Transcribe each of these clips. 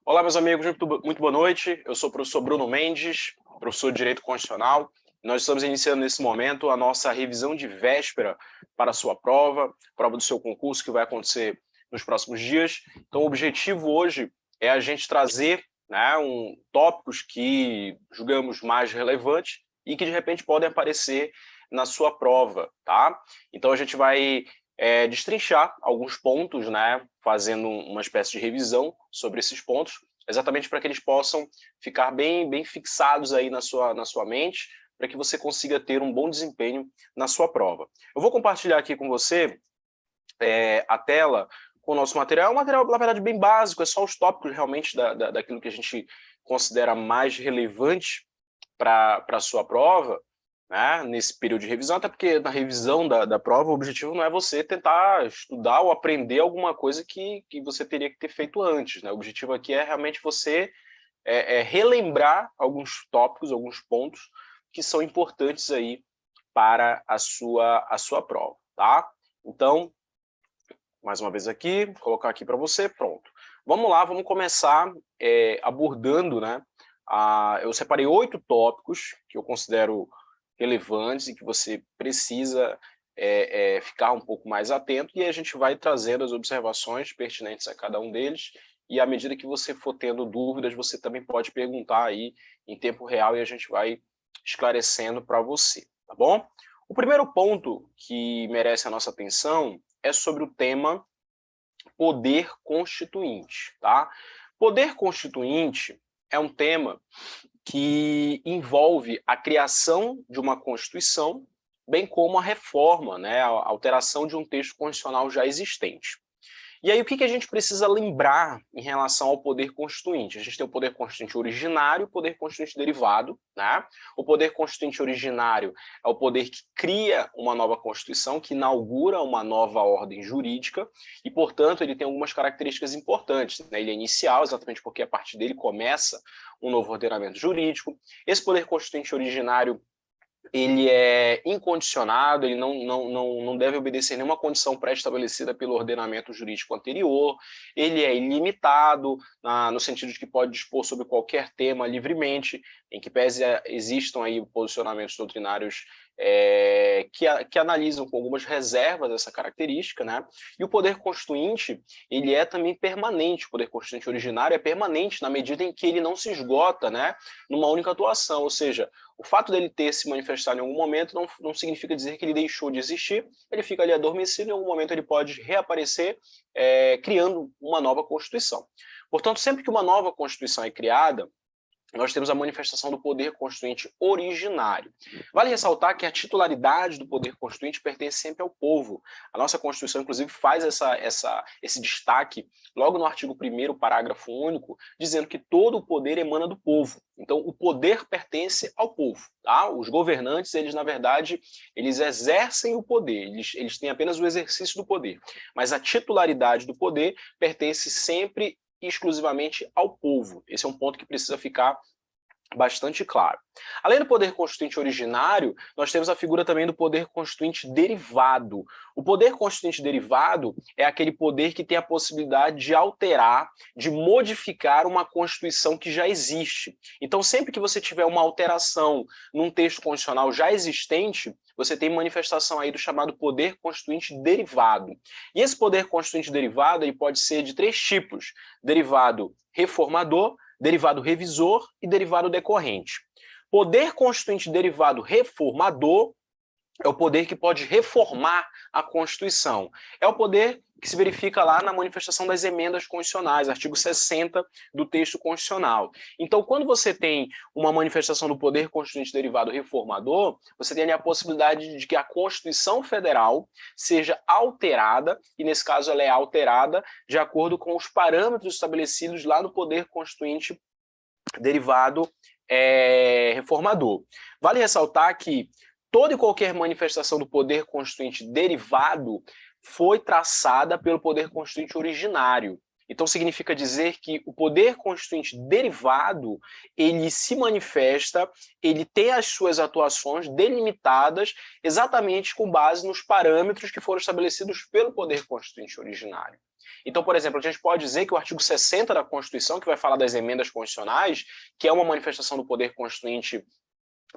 Olá, meus amigos, muito boa noite. Eu sou o professor Bruno Mendes, professor de Direito Constitucional. Nós estamos iniciando nesse momento a nossa revisão de véspera para a sua prova do seu concurso, que vai acontecer nos próximos dias. Então, o objetivo hoje é a gente trazer tópicos que julgamos mais relevantes e que, de repente, podem aparecer na sua prova, tá? Então, a gente vai destrinchar alguns pontos, fazendo uma espécie de revisão sobre esses pontos, exatamente para que eles possam ficar bem fixados aí na sua mente, para que você consiga ter um bom desempenho na sua prova. Eu vou compartilhar aqui com você a tela com o nosso material. É um material, na verdade, bem básico, é só os tópicos realmente daquilo que a gente considera mais relevante para a sua prova, nesse período de revisão, até porque na revisão da prova o objetivo não é você tentar estudar ou aprender alguma coisa que você teria que ter feito antes, O objetivo aqui é realmente você relembrar alguns tópicos, alguns pontos que são importantes aí para a sua prova, tá? Então, mais uma vez aqui, vou colocar aqui para você, pronto. Vamos lá, vamos começar abordando, eu separei 8 tópicos que eu considero relevantes e que você precisa ficar um pouco mais atento, e a gente vai trazendo as observações pertinentes a cada um deles, e à medida que você for tendo dúvidas, você também pode perguntar aí em tempo real e a gente vai esclarecendo para você, tá bom? O primeiro ponto que merece a nossa atenção é sobre o tema poder constituinte, tá? Poder constituinte é um tema que envolve a criação de uma Constituição, bem como a reforma, a alteração de um texto constitucional já existente. E aí, o que a gente precisa lembrar em relação ao poder constituinte? A gente tem o poder constituinte originário e o poder constituinte derivado, O poder constituinte originário é o poder que cria uma nova Constituição, que inaugura uma nova ordem jurídica, e, portanto, ele tem algumas características importantes, Ele é inicial, exatamente porque a partir dele começa um novo ordenamento jurídico. Esse poder constituinte originário, ele é incondicionado, ele não deve obedecer nenhuma condição pré-estabelecida pelo ordenamento jurídico anterior, ele é ilimitado, no sentido de que pode dispor sobre qualquer tema livremente, em que pese existam aí posicionamentos doutrinários que analisam com algumas reservas essa característica, E o poder constituinte, ele é também permanente, o poder constituinte originário é permanente na medida em que ele não se esgota, numa única atuação, ou seja, o fato dele ter se manifestado em algum momento não significa dizer que ele deixou de existir, ele fica ali adormecido, em algum momento ele pode reaparecer criando uma nova Constituição. Portanto, sempre que uma nova Constituição é criada, nós temos a manifestação do poder constituinte originário. Vale ressaltar que a titularidade do poder constituinte pertence sempre ao povo. A nossa Constituição, inclusive, faz esse destaque logo no artigo 1º, parágrafo único, dizendo que todo o poder emana do povo. Então, o poder pertence ao povo, tá? Os governantes, eles, na verdade, eles exercem o poder, eles têm apenas o exercício do poder. Mas a titularidade do poder pertence sempre exclusivamente ao povo. Esse é um ponto que precisa ficar bastante claro. Além do poder constituinte originário, nós temos a figura também do poder constituinte derivado. O poder constituinte derivado é aquele poder que tem a possibilidade de alterar, de modificar uma Constituição que já existe. Então, sempre que você tiver uma alteração num texto constitucional já existente, você tem manifestação aí do chamado poder constituinte derivado. E esse poder constituinte derivado ele pode ser de 3 tipos: derivado reformador, derivado revisor e derivado decorrente. Poder constituinte derivado reformador é o poder que pode reformar a Constituição. É o poder que se verifica lá na manifestação das emendas constitucionais, artigo 60 do texto constitucional. Então, quando você tem uma manifestação do poder constituinte derivado reformador, você tem ali a possibilidade de que a Constituição Federal seja alterada, e nesse caso ela é alterada de acordo com os parâmetros estabelecidos lá no poder constituinte derivado reformador. Vale ressaltar que toda e qualquer manifestação do poder constituinte derivado foi traçada pelo poder constituinte originário. Então, significa dizer que o poder constituinte derivado, ele se manifesta, ele tem as suas atuações delimitadas exatamente com base nos parâmetros que foram estabelecidos pelo poder constituinte originário. Então, por exemplo, a gente pode dizer que o artigo 60 da Constituição, que vai falar das emendas constitucionais, que é uma manifestação do poder constituinte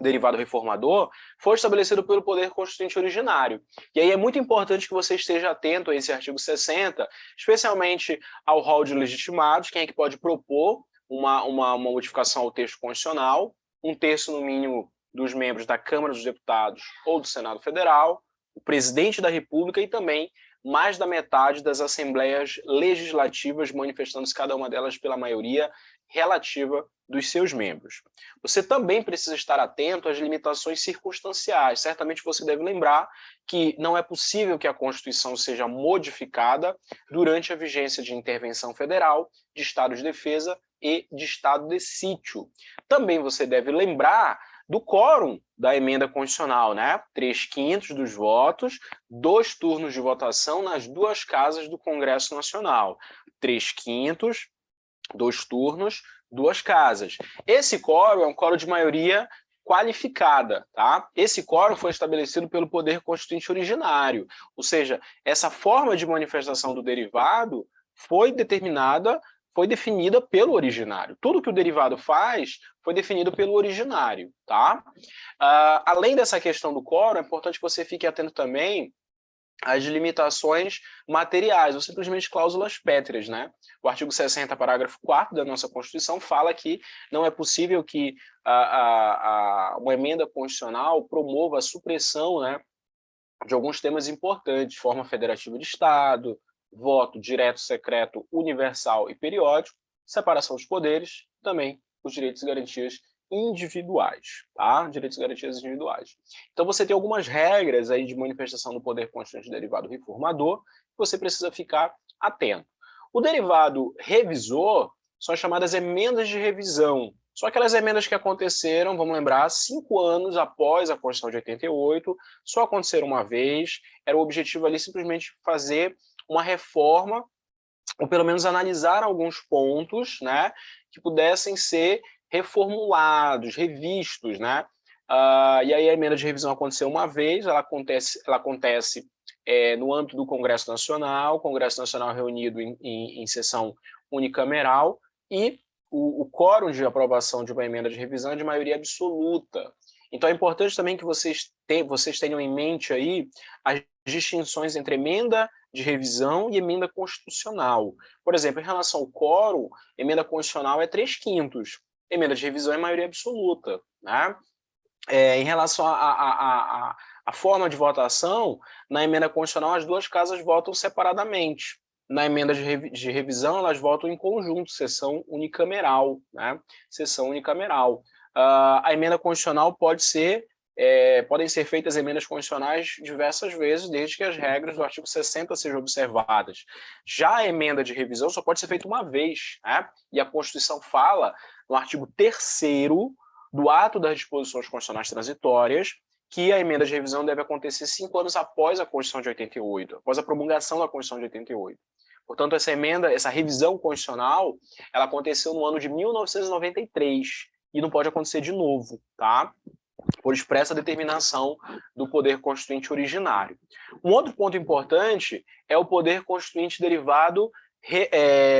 derivado reformador, foi estabelecido pelo poder constituinte originário. E aí é muito importante que você esteja atento a esse artigo 60, especialmente ao rol de legitimados, quem é que pode propor uma modificação ao texto constitucional, 1/3 no mínimo dos membros da Câmara dos Deputados ou do Senado Federal, o presidente da República e também mais da metade das assembleias legislativas, manifestando-se cada uma delas pela maioria relativa dos seus membros. Você também precisa estar atento às limitações circunstanciais. Certamente você deve lembrar que não é possível que a Constituição seja modificada durante a vigência de intervenção federal, de estado de defesa e de estado de sítio. Também você deve lembrar do quórum da emenda constitucional, né? 3/5 dos votos, 2 turnos de votação nas 2 casas do Congresso Nacional. 3/5, 2 turnos, 2 casas. Esse quórum é um quórum de maioria qualificada, tá? Esse quórum foi estabelecido pelo poder constituinte originário, ou seja, essa forma de manifestação do derivado foi definida pelo originário. Tudo que o derivado faz foi definido pelo originário, tá? Além dessa questão do quórum, é importante que você fique atento também às limitações materiais, ou simplesmente cláusulas pétreas, né? O artigo 60, parágrafo 4º da nossa Constituição fala que não é possível que uma emenda constitucional promova a supressão, né, de alguns temas importantes, forma federativa de Estado, voto direto, secreto, universal e periódico, separação dos poderes, também os direitos e garantias individuais, tá? Direitos e garantias individuais. Então você tem algumas regras aí de manifestação do poder constituinte derivado reformador que você precisa ficar atento. O derivado revisor são as chamadas emendas de revisão. São aquelas emendas que aconteceram, vamos lembrar, 5 anos após a Constituição de 88, só aconteceram uma vez, era o objetivo ali simplesmente fazer uma reforma, ou pelo menos analisar alguns pontos, né, que pudessem ser reformulados, revistos, né? E aí a emenda de revisão aconteceu uma vez, ela acontece no âmbito do Congresso Nacional reunido em sessão unicameral, e o quórum de aprovação de uma emenda de revisão é de maioria absoluta. Então é importante também que vocês tenham em mente aí as distinções entre emenda de revisão e emenda constitucional. Por exemplo, em relação ao quórum, emenda constitucional é 3/5. Emenda de revisão é maioria absoluta, né? Em relação à forma de votação, na emenda constitucional as 2 casas votam separadamente. Na emenda de revisão, elas votam em conjunto, sessão unicameral, né? Sessão unicameral. A emenda constitucional podem ser feitas emendas constitucionais diversas vezes, desde que as regras do artigo 60 sejam observadas. Já a emenda de revisão só pode ser feita uma vez, né? E a Constituição fala, no artigo 3º do ato das disposições constitucionais transitórias, que a emenda de revisão deve acontecer 5 anos após a Constituição de 88, após a promulgação da Constituição de 88. Portanto, essa revisão constitucional, ela aconteceu no ano de 1993 e não pode acontecer de novo, tá? Por expressa determinação do poder constituinte originário. Um outro ponto importante é o poder constituinte derivado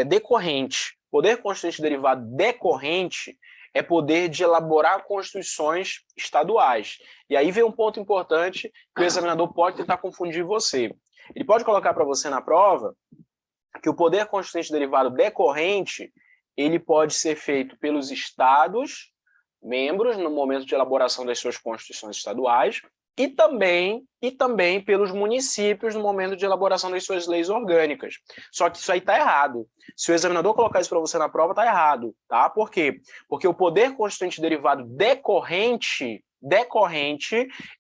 decorrente. Poder constituinte derivado decorrente é poder de elaborar constituições estaduais. E aí vem um ponto importante que o examinador pode tentar confundir você. Ele pode colocar para você na prova que o poder constituinte derivado decorrente, ele pode ser feito pelos estados membros no momento de elaboração das suas constituições estaduais e também pelos municípios no momento de elaboração das suas leis orgânicas. Só que isso aí está errado. Se o examinador colocar isso para você na prova, está errado, tá? Por quê? Porque o poder constituinte derivado decorrente,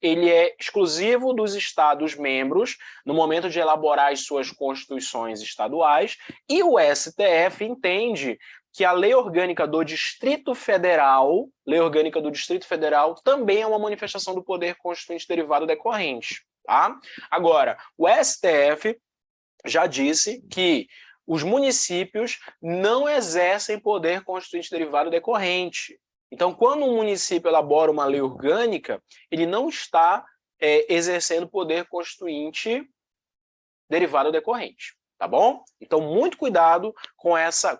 ele é exclusivo dos estados membros no momento de elaborar as suas constituições estaduais, e o STF entende que a lei orgânica do Distrito Federal, também é uma manifestação do poder constituinte derivado decorrente, tá? Agora, o STF já disse que os municípios não exercem poder constituinte derivado decorrente. Então, quando um município elabora uma lei orgânica, ele não está exercendo poder constituinte derivado decorrente. Tá bom? Então, muito cuidado com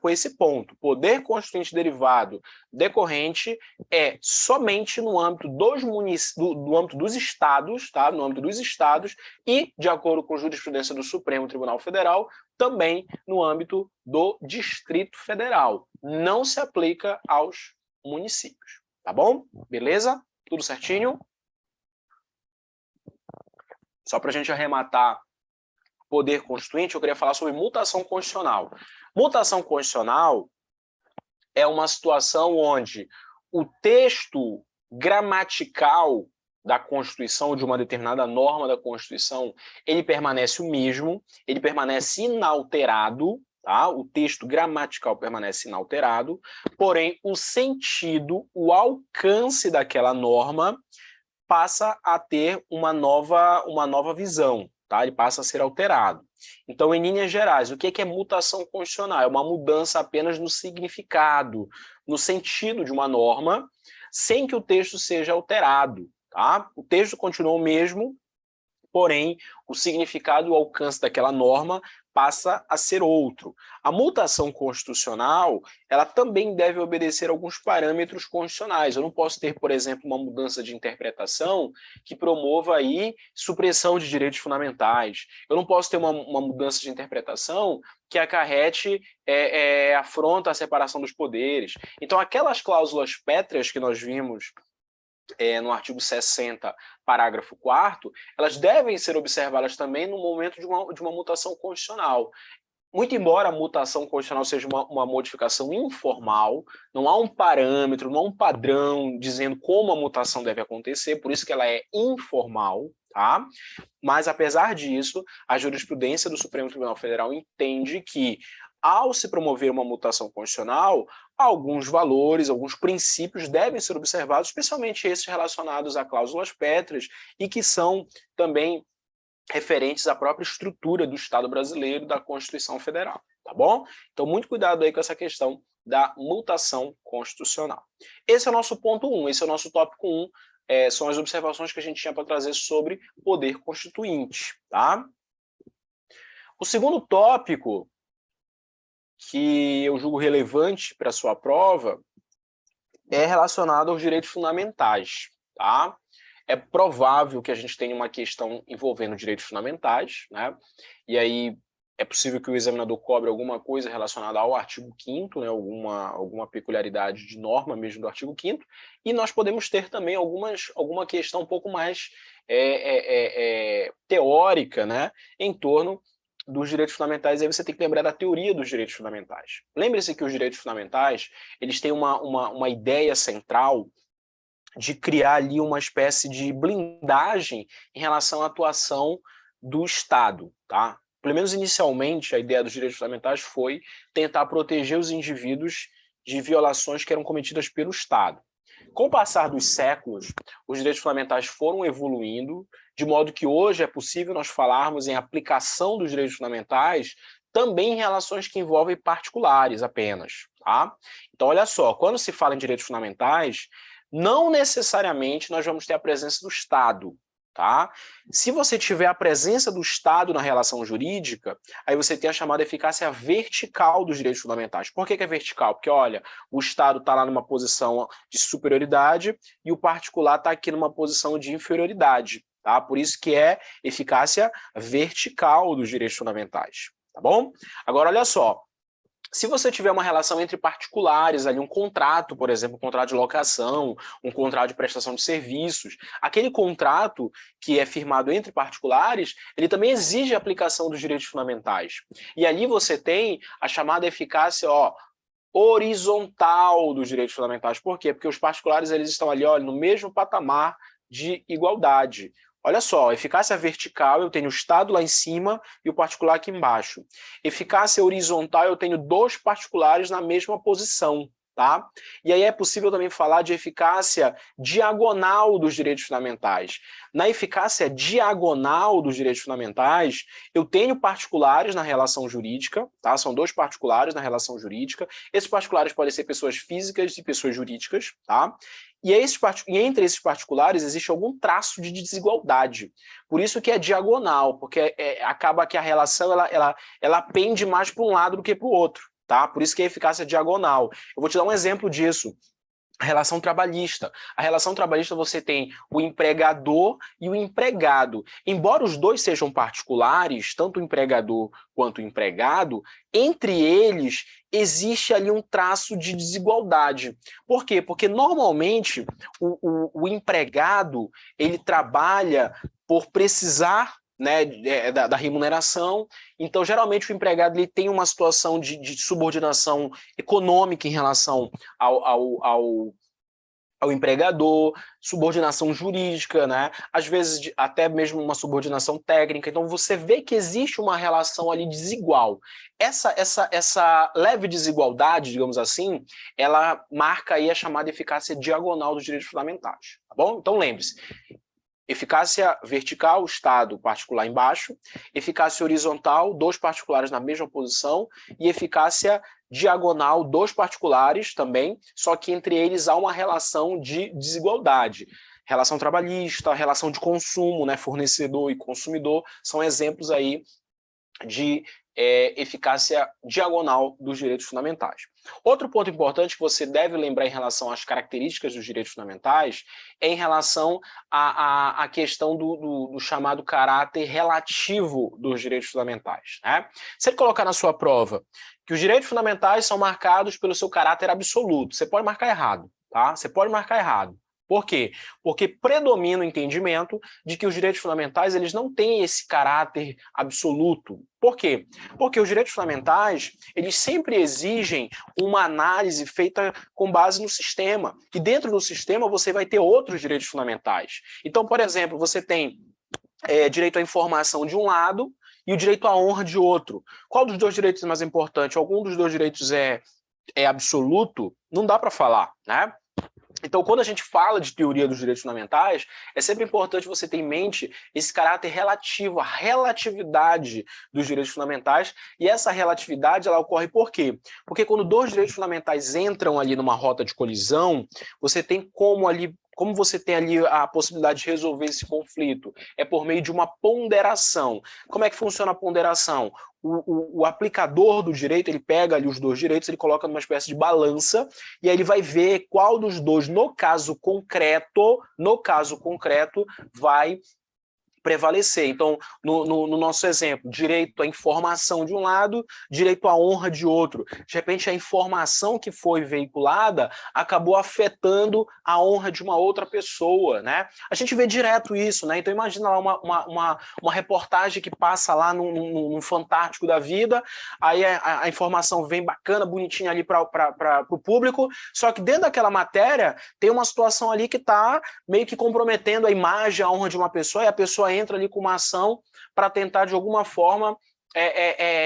esse ponto. Poder constituinte derivado decorrente é somente no âmbito do âmbito dos estados, tá? No âmbito dos estados e, de acordo com a jurisprudência do Supremo Tribunal Federal, também no âmbito do Distrito Federal. Não se aplica aos municípios. Tá bom? Beleza? Tudo certinho? Só para a gente arrematar poder constituinte, eu queria falar sobre mutação constitucional. Mutação constitucional é uma situação onde o texto gramatical da Constituição, de uma determinada norma da Constituição, ele permanece o mesmo, ele permanece inalterado, tá? O texto gramatical permanece inalterado, porém o sentido, o alcance daquela norma passa a ter uma nova visão. Tá? Ele passa a ser alterado. Então, em linhas gerais, o que é mutação constitucional? É uma mudança apenas no significado, no sentido de uma norma, sem que o texto seja alterado. Tá? O texto continua o mesmo, porém, o significado e o alcance daquela norma passa a ser outro. A mutação constitucional, ela também deve obedecer a alguns parâmetros constitucionais. Eu não posso ter, por exemplo, uma mudança de interpretação que promova aí supressão de direitos fundamentais. Eu não posso ter uma mudança de interpretação que acarrete afronta à separação dos poderes. Então, aquelas cláusulas pétreas que nós vimos no artigo 60, parágrafo 4º, elas devem ser observadas também no momento de uma mutação constitucional. Muito embora a mutação constitucional seja uma modificação informal, não há um parâmetro, não há um padrão dizendo como a mutação deve acontecer, por isso que ela é informal, tá? Mas, apesar disso, a jurisprudência do Supremo Tribunal Federal entende que, ao se promover uma mutação constitucional, alguns valores, alguns princípios devem ser observados, especialmente esses relacionados a cláusulas pétreas e que são também referentes à própria estrutura do Estado brasileiro, da Constituição Federal, tá bom? Então, muito cuidado aí com essa questão da mutação constitucional. Esse é o nosso ponto 1, esse é o nosso tópico 1, são as observações que a gente tinha para trazer sobre poder constituinte, tá? O segundo tópico que eu julgo relevante para a sua prova é relacionado aos direitos fundamentais, tá? É provável que a gente tenha uma questão envolvendo direitos fundamentais, né? E aí é possível que o examinador cobre alguma coisa relacionada ao artigo 5º, né? Alguma peculiaridade de norma mesmo do artigo 5º, e nós podemos ter também alguma questão um pouco mais teórica, né? Em torno dos direitos fundamentais. Aí você tem que lembrar da teoria dos direitos fundamentais. Lembre-se que os direitos fundamentais, eles têm uma ideia central de criar ali uma espécie de blindagem em relação à atuação do Estado, tá? Pelo menos inicialmente, a ideia dos direitos fundamentais foi tentar proteger os indivíduos de violações que eram cometidas pelo Estado. Com o passar dos séculos, os direitos fundamentais foram evoluindo, de modo que hoje é possível nós falarmos em aplicação dos direitos fundamentais também em relações que envolvem particulares apenas, tá? Então, olha só, quando se fala em direitos fundamentais, não necessariamente nós vamos ter a presença do Estado, tá? Se você tiver a presença do Estado na relação jurídica, aí você tem a chamada eficácia vertical dos direitos fundamentais. Por que é vertical? Porque, olha, o Estado está lá numa posição de superioridade e o particular está aqui numa posição de inferioridade, tá? Por isso que é eficácia vertical dos direitos fundamentais, tá bom? Agora, olha só. Se você tiver uma relação entre particulares, ali um contrato, por exemplo, um contrato de locação, um contrato de prestação de serviços, aquele contrato que é firmado entre particulares, ele também exige a aplicação dos direitos fundamentais. E ali você tem a chamada eficácia horizontal dos direitos fundamentais. Por quê? Porque os particulares eles estão ali no mesmo patamar de igualdade. Olha só, eficácia vertical, eu tenho o Estado lá em cima e o particular aqui embaixo. Eficácia horizontal, eu tenho dois particulares na mesma posição, tá? E aí é possível também falar de eficácia diagonal dos direitos fundamentais. Na eficácia diagonal dos direitos fundamentais, eu tenho particulares na relação jurídica, tá? São dois particulares na relação jurídica. Esses particulares podem ser pessoas físicas e pessoas jurídicas, tá? E entre esses particulares existe algum traço de desigualdade. Por isso que é diagonal, porque acaba que a relação ela pende mais para um lado do que para o outro. Tá? Por isso que a eficácia é diagonal. Eu vou te dar um exemplo disso. A relação trabalhista. A relação trabalhista você tem o empregador e o empregado. Embora os dois sejam particulares, tanto o empregador quanto o empregado, entre eles existe ali um traço de desigualdade. Por quê? Porque normalmente o empregado ele trabalha por precisar, né, da remuneração. Então, geralmente, o empregado ele tem uma situação de subordinação econômica em relação ao empregador, subordinação jurídica, né? Às vezes até mesmo uma subordinação técnica. Então, você vê que existe uma relação ali desigual. Essa leve desigualdade, digamos assim, ela marca aí a chamada eficácia diagonal dos direitos fundamentais. Tá bom? Então, lembre-se. Eficácia vertical, Estado particular embaixo, eficácia horizontal, dois particulares na mesma posição, e eficácia diagonal, dois particulares também, só que entre eles há uma relação de desigualdade. Relação trabalhista, relação de consumo, né, fornecedor e consumidor, são exemplos aí de eficácia diagonal dos direitos fundamentais. Outro ponto importante que você deve lembrar em relação às características dos direitos fundamentais é em relação à questão do chamado caráter relativo dos direitos fundamentais. Né? Se ele colocar na sua prova que os direitos fundamentais são marcados pelo seu caráter absoluto, você pode marcar errado, tá? Você pode marcar errado. Por quê? Porque predomina o entendimento de que os direitos fundamentais eles não têm esse caráter absoluto. Por quê? Porque os direitos fundamentais eles sempre exigem uma análise feita com base no sistema. E dentro do sistema você vai ter outros direitos fundamentais. Então, por exemplo, você tem direito à informação de um lado e o direito à honra de outro. Qual dos dois direitos é mais importante? Algum dos dois direitos é absoluto? Não dá para falar, né? Então, quando a gente fala de teoria dos direitos fundamentais, é sempre importante você ter em mente esse caráter relativo, a relatividade dos direitos fundamentais, e essa relatividade ela ocorre por quê? Porque quando dois direitos fundamentais entram ali numa rota de colisão, você tem como você tem ali a possibilidade de resolver esse conflito? É por meio de uma ponderação. Como é que funciona a ponderação? O aplicador do direito, ele pega ali os dois direitos, ele coloca numa espécie de balança, e aí ele vai ver qual dos dois, no caso concreto, vai prevalecer. Então, no nosso exemplo, direito à informação de um lado, direito à honra de outro. De repente, a informação que foi veiculada acabou afetando a honra de uma outra pessoa, né? A gente vê direto isso, né? Então, imagina lá uma reportagem que passa lá num Fantástico da vida, aí a informação vem bacana, bonitinha ali para o público, só que dentro daquela matéria tem uma situação ali que está meio que comprometendo a imagem, a honra de uma pessoa, e a pessoa entra ali com uma ação para tentar, de alguma forma,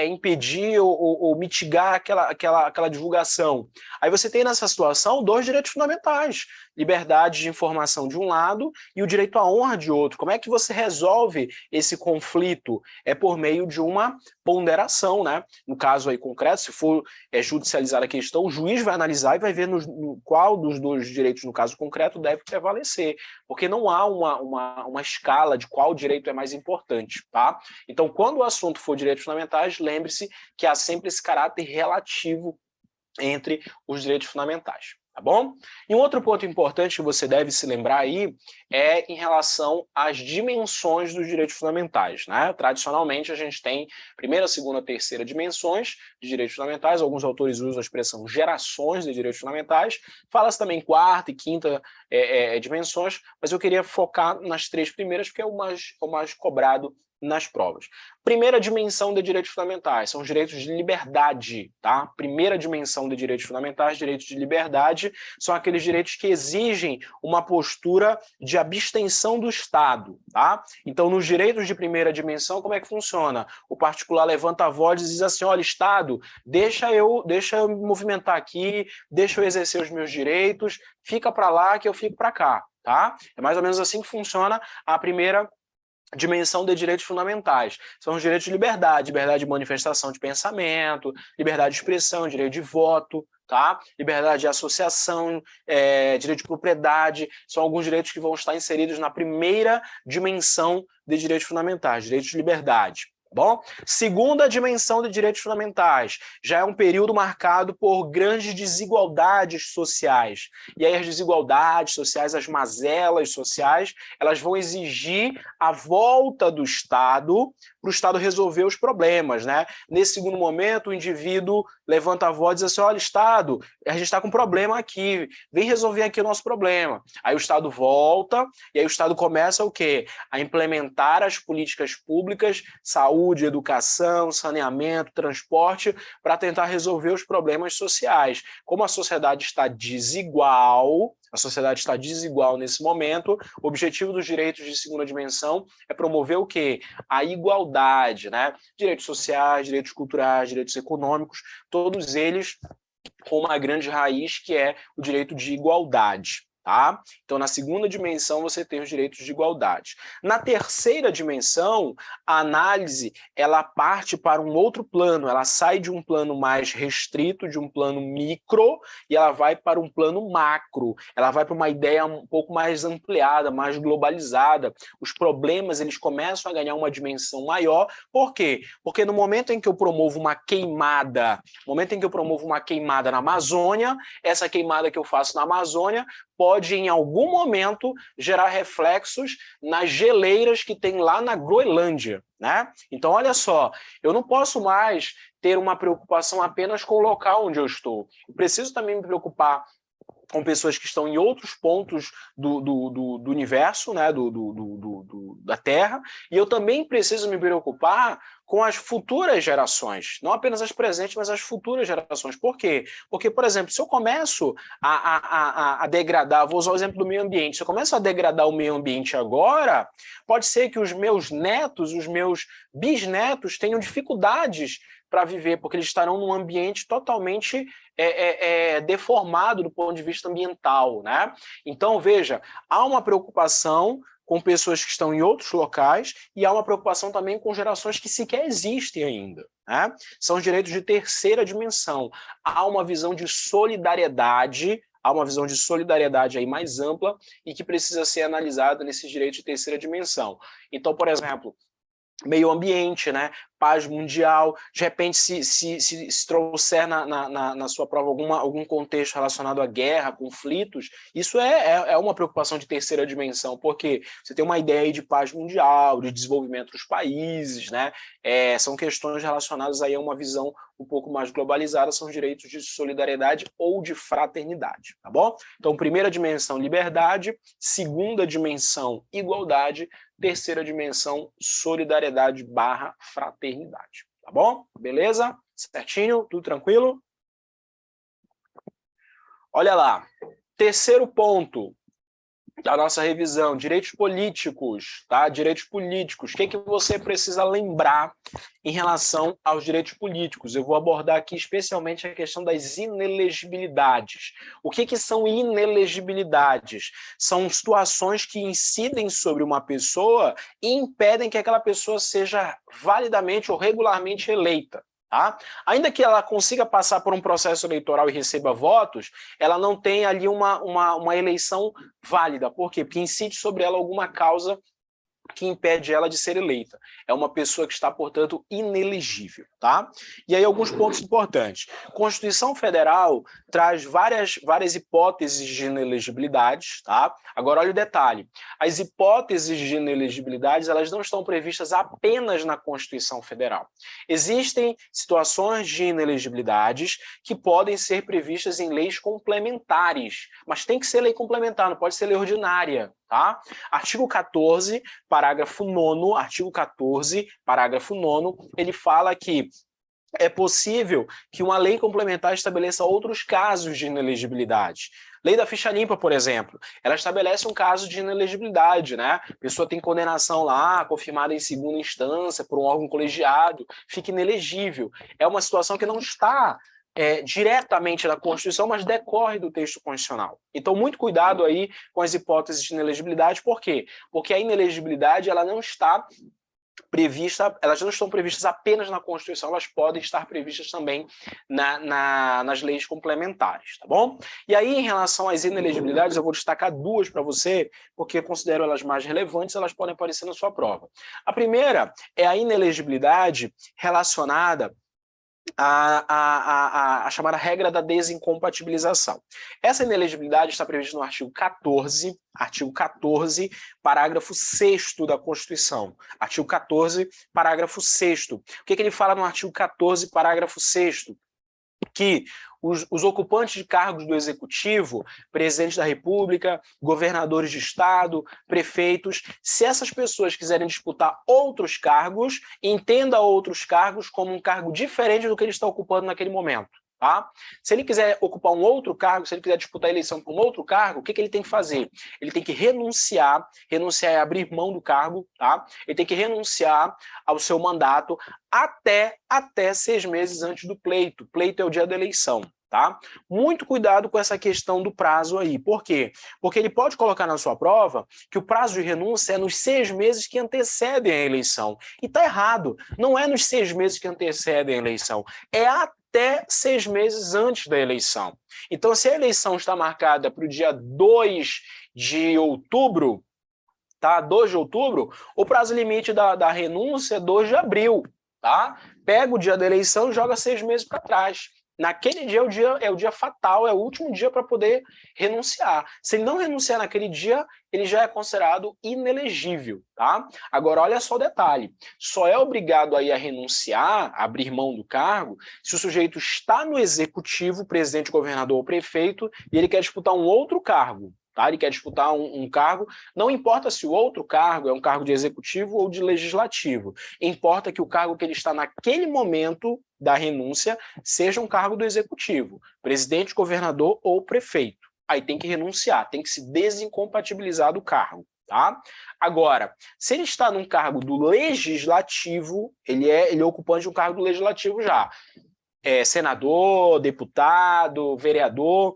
impedir ou mitigar aquela divulgação. Aí você tem nessa situação dois direitos fundamentais, liberdade de informação de um lado e o direito à honra de outro. Como é que você resolve esse conflito? É por meio de uma ponderação, né? No caso aí concreto, se for judicializar a questão, o juiz vai analisar e vai ver no qual dos dois direitos, no caso concreto, deve prevalecer, porque não há uma escala de qual direito é mais importante, tá? Então, quando o assunto for direitos fundamentais, lembre-se que há sempre esse caráter relativo entre os direitos fundamentais, tá bom? E um outro ponto importante que você deve se lembrar aí é em relação às dimensões dos direitos fundamentais, né? Tradicionalmente, a gente tem primeira, segunda, terceira dimensões de direitos fundamentais, alguns autores usam a expressão gerações de direitos fundamentais, fala-se também quarta e quinta dimensões, mas eu queria focar nas três primeiras, porque é o mais cobrado nas provas. Primeira dimensão de direitos fundamentais, são os direitos de liberdade, tá? Primeira dimensão de direitos fundamentais, direitos de liberdade, são aqueles direitos que exigem uma postura de abstenção do Estado, tá? Então, nos direitos de primeira dimensão, como é que funciona? O particular levanta a voz e diz assim, olha, Estado, deixa eu me movimentar aqui, deixa eu exercer os meus direitos, fica para lá que eu fico para cá, tá? É mais ou menos assim que funciona a primeira dimensão de direitos fundamentais. São os direitos de liberdade de manifestação de pensamento, liberdade de expressão, direito de voto, tá? Liberdade de associação, direito de propriedade, são alguns direitos que vão estar inseridos na primeira dimensão de direitos fundamentais, direitos de liberdade. Bom, segunda dimensão de direitos fundamentais, já é um período marcado por grandes desigualdades sociais. E aí as desigualdades sociais, as mazelas sociais, elas vão exigir a volta do Estado para o Estado resolver os problemas, né? Nesse segundo momento, o indivíduo levanta a voz e diz assim, olha, Estado, a gente está com um problema aqui, vem resolver aqui o nosso problema. Aí o Estado volta, e aí o Estado começa o quê? A implementar as políticas públicas, saúde, educação, saneamento, transporte, para tentar resolver os problemas sociais. Como a sociedade está desigual, nesse momento, o objetivo dos direitos de segunda dimensão é promover o quê? A igualdade, né? Direitos sociais, direitos culturais, direitos econômicos, todos eles com uma grande raiz que é o direito de igualdade. Tá? Então, na segunda dimensão, você tem os direitos de igualdade. Na terceira dimensão, a análise ela parte para um outro plano, ela sai de um plano mais restrito, de um plano micro, e ela vai para um plano macro, ela vai para uma ideia um pouco mais ampliada, mais globalizada. Os problemas eles começam a ganhar uma dimensão maior. Por quê? Porque no momento em que eu promovo uma queimada, na Amazônia, essa queimada que eu faço na Amazônia pode, em algum momento, gerar reflexos nas geleiras que tem lá na Groenlândia, né? Então, olha só, eu não posso mais ter uma preocupação apenas com o local onde eu estou. Eu preciso também me preocupar com pessoas que estão em outros pontos do universo, né, da Terra, e eu também preciso me preocupar com as futuras gerações, não apenas as presentes, mas as futuras gerações. Por quê? Porque, por exemplo, se eu começo a degradar, vou usar o exemplo do meio ambiente, se eu começo a degradar o meio ambiente agora, pode ser que os meus netos, os meus bisnetos tenham dificuldades para viver, porque eles estarão num ambiente totalmente deformado do ponto de vista ambiental, né? Então, veja, há uma preocupação com pessoas que estão em outros locais e há uma preocupação também com gerações que sequer existem ainda, né? São os direitos de terceira dimensão. Há uma visão de solidariedade, aí mais ampla e que precisa ser analisada nesses direitos de terceira dimensão. Então, por exemplo, meio ambiente, né? Paz mundial, de repente se trouxer na sua prova algum contexto relacionado à guerra, conflitos, isso é uma preocupação de terceira dimensão, porque você tem uma ideia aí de paz mundial, de desenvolvimento dos países, né? São questões relacionadas aí a uma visão um pouco mais globalizada, são direitos de solidariedade ou de fraternidade, tá bom? Então, primeira dimensão, liberdade, segunda dimensão, igualdade, terceira dimensão, solidariedade / fraternidade. Tá bom? Beleza? Certinho? Tudo tranquilo? Olha lá. Terceiro ponto da nossa revisão, direitos políticos, tá? Direitos políticos. O que você precisa lembrar em relação aos direitos políticos? Eu vou abordar aqui especialmente a questão das inelegibilidades. O que são inelegibilidades? São situações que incidem sobre uma pessoa e impedem que aquela pessoa seja validamente ou regularmente eleita. Tá? Ainda que ela consiga passar por um processo eleitoral e receba votos, ela não tem ali uma eleição válida. Por quê? Porque incide sobre ela alguma causa que impede ela de ser eleita. É uma pessoa que está, portanto, inelegível, tá? E aí alguns pontos importantes. A Constituição Federal traz várias hipóteses de inelegibilidade, tá? Agora, olha o detalhe. As hipóteses de inelegibilidade, elas não estão previstas apenas na Constituição Federal. Existem situações de inelegibilidades que podem ser previstas em leis complementares, mas tem que ser lei complementar, não pode ser lei ordinária, tá? Artigo 14, parágrafo 9º, ele fala que é possível que uma lei complementar estabeleça outros casos de inelegibilidade. Lei da ficha limpa, por exemplo, ela estabelece um caso de inelegibilidade, né? A pessoa tem condenação lá, confirmada em segunda instância por um órgão colegiado, fica inelegível. É uma situação que não está diretamente na Constituição, mas decorre do texto constitucional. Então, muito cuidado aí com as hipóteses de inelegibilidade. Por quê? Porque a inelegibilidade ela não está elas não estão previstas apenas na Constituição, elas podem estar previstas também nas leis complementares, tá bom? E aí, em relação às inelegibilidades, eu vou destacar duas para você, porque eu considero elas mais relevantes, elas podem aparecer na sua prova. A primeira é a inelegibilidade relacionada a chamada regra da desincompatibilização. Essa inelegibilidade está prevista no artigo 14, parágrafo 6º da Constituição. Artigo 14, parágrafo 6º. O que ele fala no artigo 14, parágrafo 6º? Que os ocupantes de cargos do Executivo, presidente da República, governadores de Estado, prefeitos, se essas pessoas quiserem disputar outros cargos, entenda outros cargos como um cargo diferente do que ele está ocupando naquele momento. Tá? Se ele quiser ocupar um outro cargo, se ele quiser disputar a eleição para um outro cargo, o que ele tem que fazer? Ele tem que renunciar é abrir mão do cargo, tá? Ele tem que renunciar ao seu mandato até 6 meses antes do pleito. Pleito é o dia da eleição. Tá? Muito cuidado com essa questão do prazo aí. Por quê? Porque ele pode colocar na sua prova que o prazo de renúncia é nos 6 meses que antecedem a eleição. E tá errado. Não é nos 6 meses que antecedem a eleição. É até 6 meses antes da eleição. Então, se a eleição está marcada para o dia 2 de outubro, tá? 2 de outubro, o prazo limite da renúncia é 2 de abril. Tá? Pega o dia da eleição e joga 6 meses para trás. Naquele dia é o dia fatal, é o último dia para poder renunciar. Se ele não renunciar naquele dia, ele já é considerado inelegível, tá? Agora, olha só o detalhe. Só é obrigado aí a renunciar, a abrir mão do cargo, se o sujeito está no executivo, presidente, governador ou prefeito, e ele quer disputar um outro cargo. Tá? Ele quer disputar um cargo, não importa se o outro cargo é um cargo de executivo ou de legislativo, importa que o cargo que ele está naquele momento da renúncia seja um cargo do executivo, presidente, governador ou prefeito. Aí tem que renunciar, tem que se desincompatibilizar do cargo. Tá? Agora, se ele está num cargo do legislativo, ele é ocupante de um cargo do legislativo já, senador, deputado, vereador,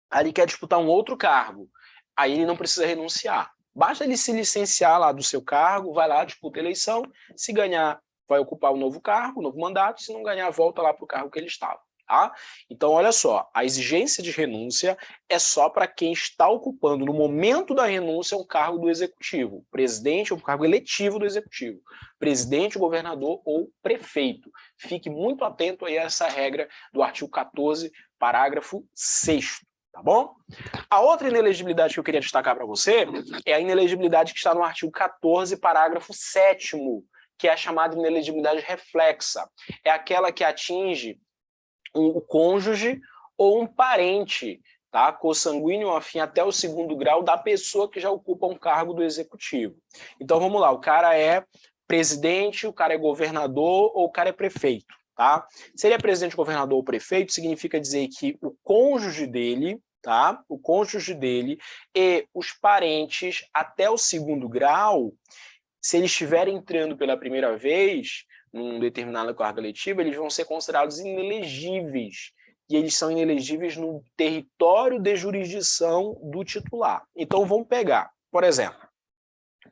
aí ele quer disputar um outro cargo, aí ele não precisa renunciar. Basta ele se licenciar lá do seu cargo, vai lá, disputa a eleição, se ganhar, vai ocupar um novo cargo, um novo mandato, se não ganhar, volta lá para o cargo que ele estava. Tá? Então, olha só, a exigência de renúncia é só para quem está ocupando, no momento da renúncia, um cargo do executivo. Presidente é um cargo eletivo do executivo. Presidente, governador ou prefeito. Fique muito atento aí a essa regra do artigo 14, parágrafo 6º. Tá bom? A outra inelegibilidade que eu queria destacar para você é a inelegibilidade que está no artigo 14, parágrafo 7º, que é a chamada inelegibilidade reflexa. É aquela que atinge o cônjuge ou um parente, tá? Consanguíneo ou afim até o 2º grau da pessoa que já ocupa um cargo do executivo. Então vamos lá, o cara é presidente, o cara é governador ou o cara é prefeito. Tá? Se ele é presidente, governador ou prefeito, significa dizer que o cônjuge dele, tá? O cônjuge dele e os parentes até o 2º grau, se eles estiverem entrando pela primeira vez num determinado cargo eletivo, eles vão ser considerados inelegíveis. E eles são inelegíveis no território de jurisdição do titular. Então vamos pegar, por exemplo,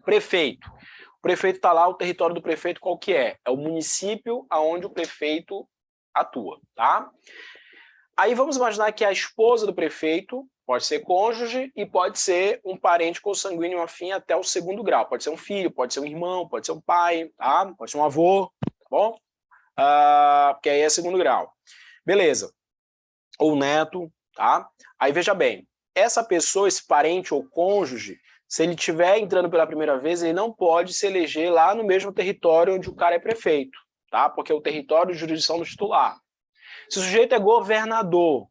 prefeito. O prefeito está lá, o território do prefeito qual que é? É o município onde o prefeito atua, tá? Aí vamos imaginar que a esposa do prefeito pode ser cônjuge e pode ser um parente consanguíneo afim até o 2º grau. Pode ser um filho, pode ser um irmão, pode ser um pai, tá? Pode ser um avô, tá bom? Porque aí é 2º grau. Beleza. Ou neto, tá? Aí veja bem, essa pessoa, esse parente ou cônjuge, se ele estiver entrando pela primeira vez, ele não pode se eleger lá no mesmo território onde o cara é prefeito, tá? Porque é o território de jurisdição do titular. Se o sujeito é governador,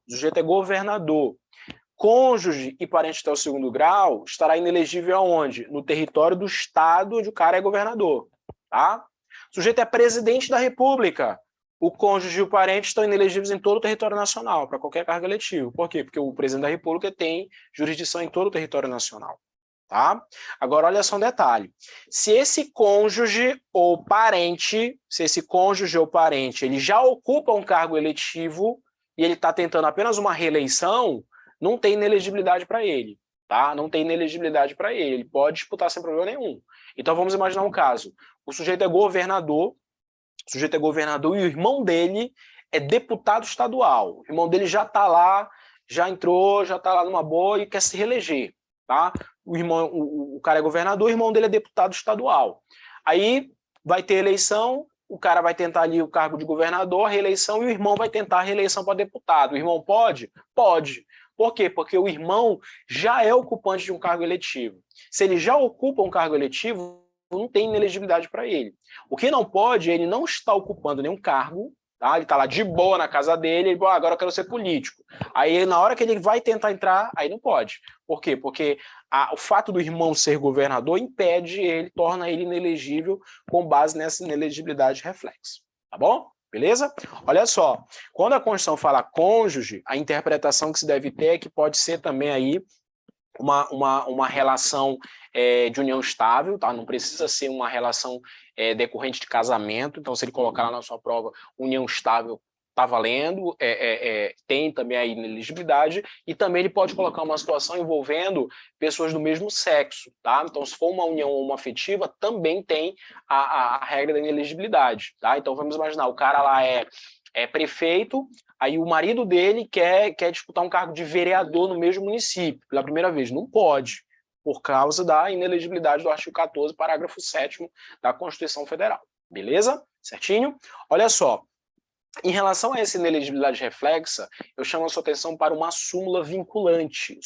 cônjuge e parente até o 2º grau, estará inelegível aonde? No território do estado onde o cara é governador, tá? O sujeito é presidente da República, o cônjuge e o parente estão inelegíveis em todo o território nacional, para qualquer cargo eletivo. Por quê? Porque o presidente da República tem jurisdição em todo o território nacional. Tá? Agora, olha só um detalhe. Se esse cônjuge ou parente, ele já ocupa um cargo eletivo e ele está tentando apenas uma reeleição, não tem inelegibilidade para ele. tá? Não tem inelegibilidade para ele, ele pode disputar sem problema nenhum. Então vamos imaginar um caso, o sujeito é governador e o irmão dele é deputado estadual, o irmão dele já está lá, já entrou, já está lá numa boa e quer se reeleger, tá? O cara é governador, o irmão dele é deputado estadual. Aí vai ter eleição, o cara vai tentar ali o cargo de governador, a reeleição, e o irmão vai tentar a reeleição para deputado. O irmão pode? Pode. Por quê? Porque o irmão já é ocupante de um cargo eletivo. Se ele já ocupa um cargo eletivo, não tem inelegibilidade para ele. O que não pode, ele não está ocupando nenhum cargo, tá? Ele está lá de boa na casa dele, ele fala, agora eu quero ser político. Aí, na hora que ele vai tentar entrar, aí não pode. Por quê? Porque o fato do irmão ser governador impede ele, torna ele inelegível com base nessa inelegibilidade reflexa. Tá bom? Beleza? Olha só, quando a Constituição fala cônjuge, a interpretação que se deve ter é que pode ser também aí uma relação de união estável, tá? Não precisa ser uma relação decorrente de casamento. Então, se ele colocar lá na sua prova união estável, está valendo, tem também a inelegibilidade, e também ele pode colocar uma situação envolvendo pessoas do mesmo sexo, tá? Então, se for uma união homoafetiva, também tem a regra da inelegibilidade, tá? Então, vamos imaginar, o cara lá é prefeito, aí o marido dele quer disputar um cargo de vereador no mesmo município, pela primeira vez. Não pode, por causa da inelegibilidade do artigo 14, parágrafo 7º da Constituição Federal. Beleza? Certinho? Olha só, em relação a essa inelegibilidade reflexa, eu chamo a sua atenção para uma súmula vinculante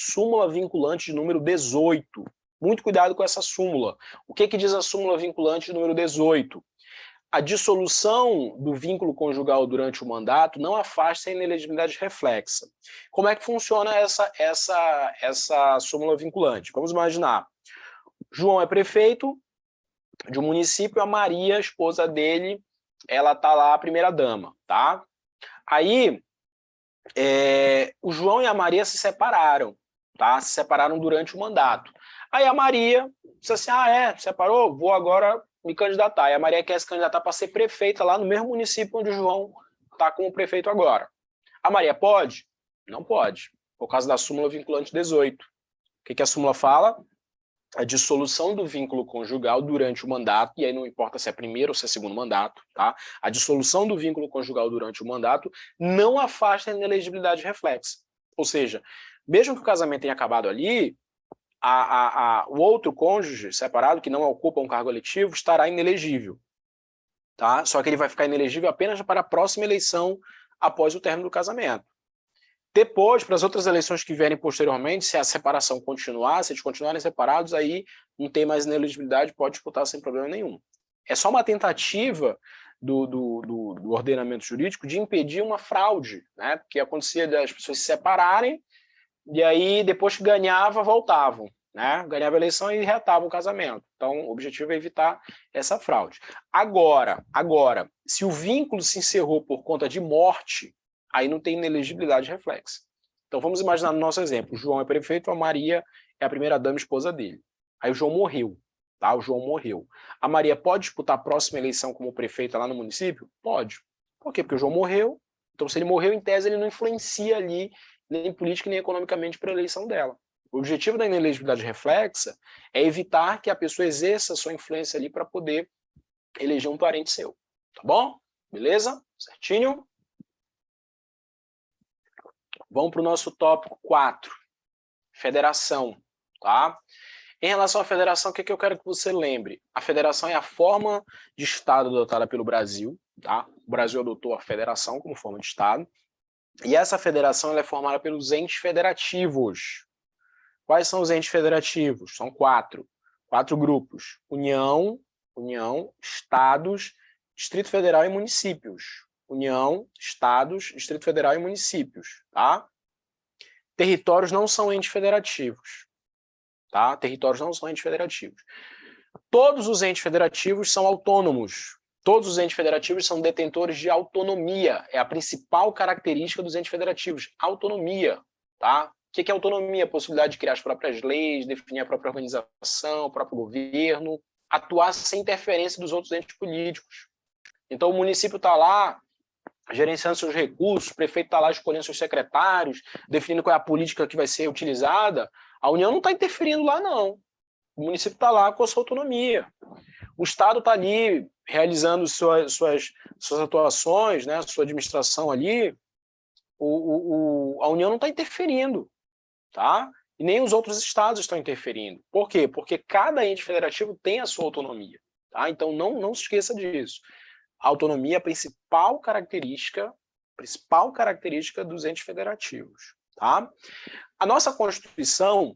de número 18. Muito cuidado com essa súmula. O que diz a súmula vinculante de número 18? A dissolução do vínculo conjugal durante o mandato não afasta a inelegibilidade reflexa. Como é que funciona essa súmula vinculante? Vamos imaginar, João é prefeito de um município, a Maria, a esposa dele, ela tá lá, a primeira-dama, tá? Aí, o João e a Maria se separaram, tá? Se separaram durante o mandato. Aí a Maria disse assim, separou? Vou agora me candidatar. E a Maria quer se candidatar para ser prefeita lá no mesmo município onde o João está como prefeito agora. A Maria pode? Não pode, por causa da súmula vinculante 18. O que a súmula fala? A dissolução do vínculo conjugal durante o mandato, e aí não importa se é primeiro ou se é segundo mandato, tá? A dissolução do vínculo conjugal durante o mandato não afasta a inelegibilidade reflexa. Ou seja, mesmo que o casamento tenha acabado ali, o outro cônjuge separado, que não ocupa um cargo eletivo, estará inelegível. Tá? Só que ele vai ficar inelegível apenas para a próxima eleição após o término do casamento. Depois, para as outras eleições que vierem posteriormente, se a separação continuar, se eles continuarem separados, aí não tem mais inelegibilidade, pode disputar sem problema nenhum. É só uma tentativa do ordenamento jurídico de impedir uma fraude, né? Porque acontecia das pessoas se separarem, e aí, depois que ganhava, voltavam, né? Ganhava a eleição e reatavam o casamento. Então, o objetivo é evitar essa fraude. Agora, se o vínculo se encerrou por conta de morte, aí não tem inelegibilidade reflexa. Então, vamos imaginar no nosso exemplo, o João é prefeito, a Maria é a primeira-dama, esposa dele. Aí o João morreu, tá? O João morreu. A Maria pode disputar a próxima eleição como prefeita lá no município? Pode. Por quê? Porque o João morreu. Então, se ele morreu, em tese, ele não influencia ali nem política nem economicamente para a eleição dela. O objetivo da inelegibilidade reflexa é evitar que a pessoa exerça a sua influência ali para poder eleger um parente seu. Tá bom? Beleza? Certinho? Vamos para o nosso tópico 4. Federação. Tá? Em relação à federação, o que eu quero que você lembre? A federação é a forma de Estado adotada pelo Brasil. Tá? O Brasil adotou a federação como forma de Estado. E essa federação ela é formada pelos entes federativos. Quais são os entes federativos? São 4 grupos. União, Estados, Distrito Federal e municípios. União, Estados, Distrito Federal e municípios. Tá? Territórios não são entes federativos. Tá? Territórios não são entes federativos. Todos os entes federativos são autônomos. Todos os entes federativos são detentores de autonomia. É a principal característica dos entes federativos. Autonomia. Tá? O que é autonomia? A possibilidade de criar as próprias leis, definir a própria organização, o próprio governo, atuar sem interferência dos outros entes políticos. Então, o município está lá gerenciando seus recursos, o prefeito está lá escolhendo seus secretários, definindo qual é a política que vai ser utilizada, A União não está interferindo lá, não. O município está lá com a sua autonomia. O Estado está ali realizando suas atuações, né, sua administração ali. A União não está interferindo, tá? E nem os outros estados estão interferindo. Por quê? Porque cada ente federativo tem a sua autonomia, tá? Então não se esqueça disso. A autonomia é a principal característica dos entes federativos, tá? A nossa Constituição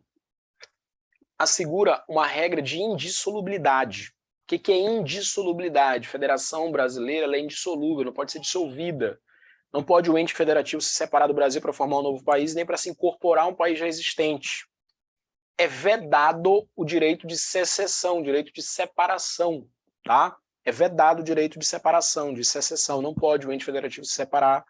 assegura uma regra de indissolubilidade. O que é indissolubilidade? A Federação Brasileira é indissolúvel, não pode ser dissolvida. Não pode o ente federativo se separar do Brasil para formar um novo país, nem para se incorporar a um país já existente. É vedado o direito de secessão, o direito de separação, tá? É vedado o direito de separação, de secessão. Não pode o ente federativo se separar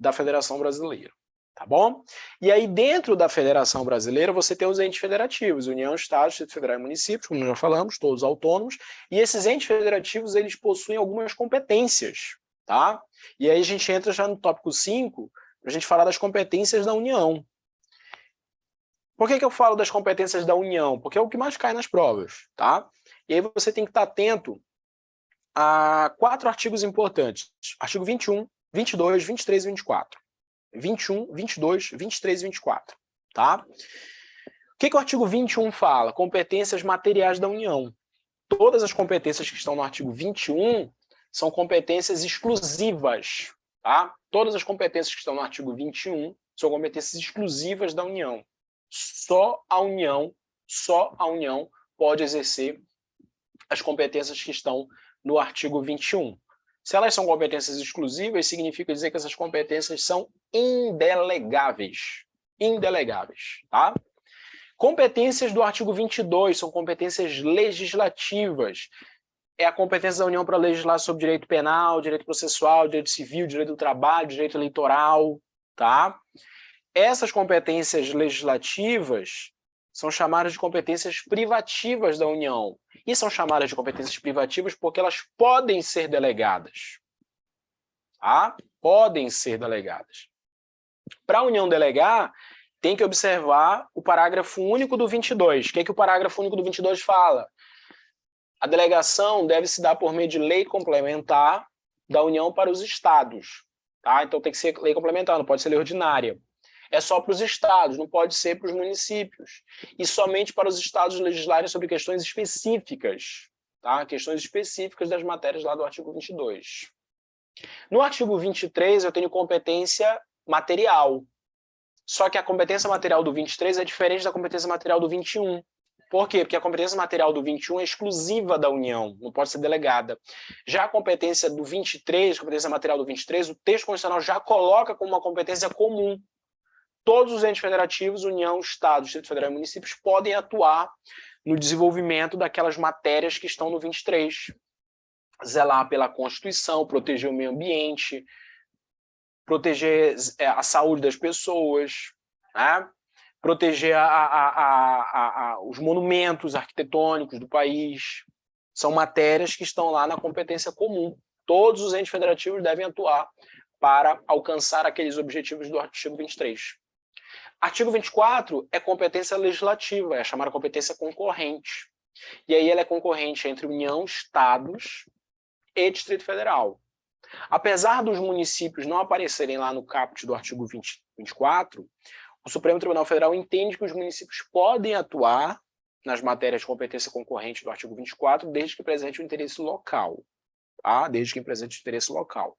da Federação Brasileira, tá bom? E aí, dentro da Federação Brasileira, você tem os entes federativos, União, Estado, Distrito Federal e municípios, como nós já falamos, todos autônomos, e esses entes federativos, eles possuem algumas competências, tá? E aí a gente entra já no tópico 5, para a gente falar das competências da União. Por que eu falo das competências da União? Porque é o que mais cai nas provas, tá? E aí você tem que estar atento a 4 artigos importantes. Artigo 21, 22, 23 e 24. 21, 22, 23 e 24, tá? O que o artigo 21 fala? Competências materiais da União. Todas as competências que estão no artigo 21 são competências exclusivas, tá? Todas as competências que estão no artigo 21 são competências exclusivas da União. Só a União pode exercer as competências que estão no artigo 21. Se elas são competências exclusivas, significa dizer que essas competências são indelegáveis. Indelegáveis, tá? Competências do artigo 22 são competências legislativas. É a competência da União para legislar sobre direito penal, direito processual, direito civil, direito do trabalho, direito eleitoral, tá? Essas competências legislativas são chamadas de competências privativas da União. E são chamadas de competências privativas porque elas podem ser delegadas. Tá? Podem ser delegadas. Para a União delegar, tem que observar o parágrafo único do 22. O que é que o parágrafo único do 22 fala? A delegação deve se dar por meio de lei complementar da União para os estados. Tá? Então tem que ser lei complementar, não pode ser lei ordinária. É só para os estados, não pode ser para os municípios. E somente para os estados legislarem sobre questões específicas, tá? Questões específicas das matérias lá do artigo 22. No artigo 23, eu tenho competência material. Só que a competência material do 23 é diferente da competência material do 21. Por quê? Porque a competência material do 21 é exclusiva da União, não pode ser delegada. Já a competência do 23, a competência material do 23, o texto constitucional já coloca como uma competência comum. Todos os entes federativos, União, Estado, Distrito Federal e municípios podem atuar no desenvolvimento daquelas matérias que estão no 23. Zelar pela Constituição, proteger o meio ambiente, proteger a saúde das pessoas, né? Proteger os monumentos arquitetônicos do país. São matérias que estão lá na competência comum. Todos os entes federativos devem atuar para alcançar aqueles objetivos do artigo 23. Artigo 24 é competência legislativa, é a chamada competência concorrente. E aí ela é concorrente entre União, Estados e Distrito Federal. Apesar dos municípios não aparecerem lá no caput do artigo 24, o Supremo Tribunal Federal entende que os municípios podem atuar nas matérias de competência concorrente do artigo 24, desde que presente o interesse local. Tá? Desde que presente o interesse local.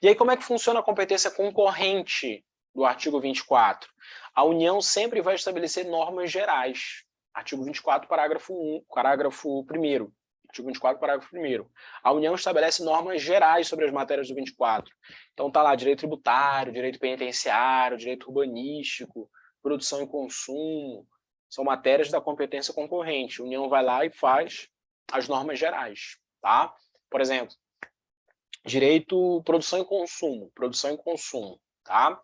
E aí como é que funciona a competência concorrente do artigo 24? A União sempre vai estabelecer normas gerais. Artigo 24, parágrafo 1º. Artigo 24, parágrafo 1º. A União estabelece normas gerais sobre as matérias do 24. Então tá lá direito tributário, direito penitenciário, direito urbanístico, produção e consumo. São matérias da competência concorrente. A União vai lá e faz as normas gerais. Tá? Por exemplo, direito produção e consumo. Tá?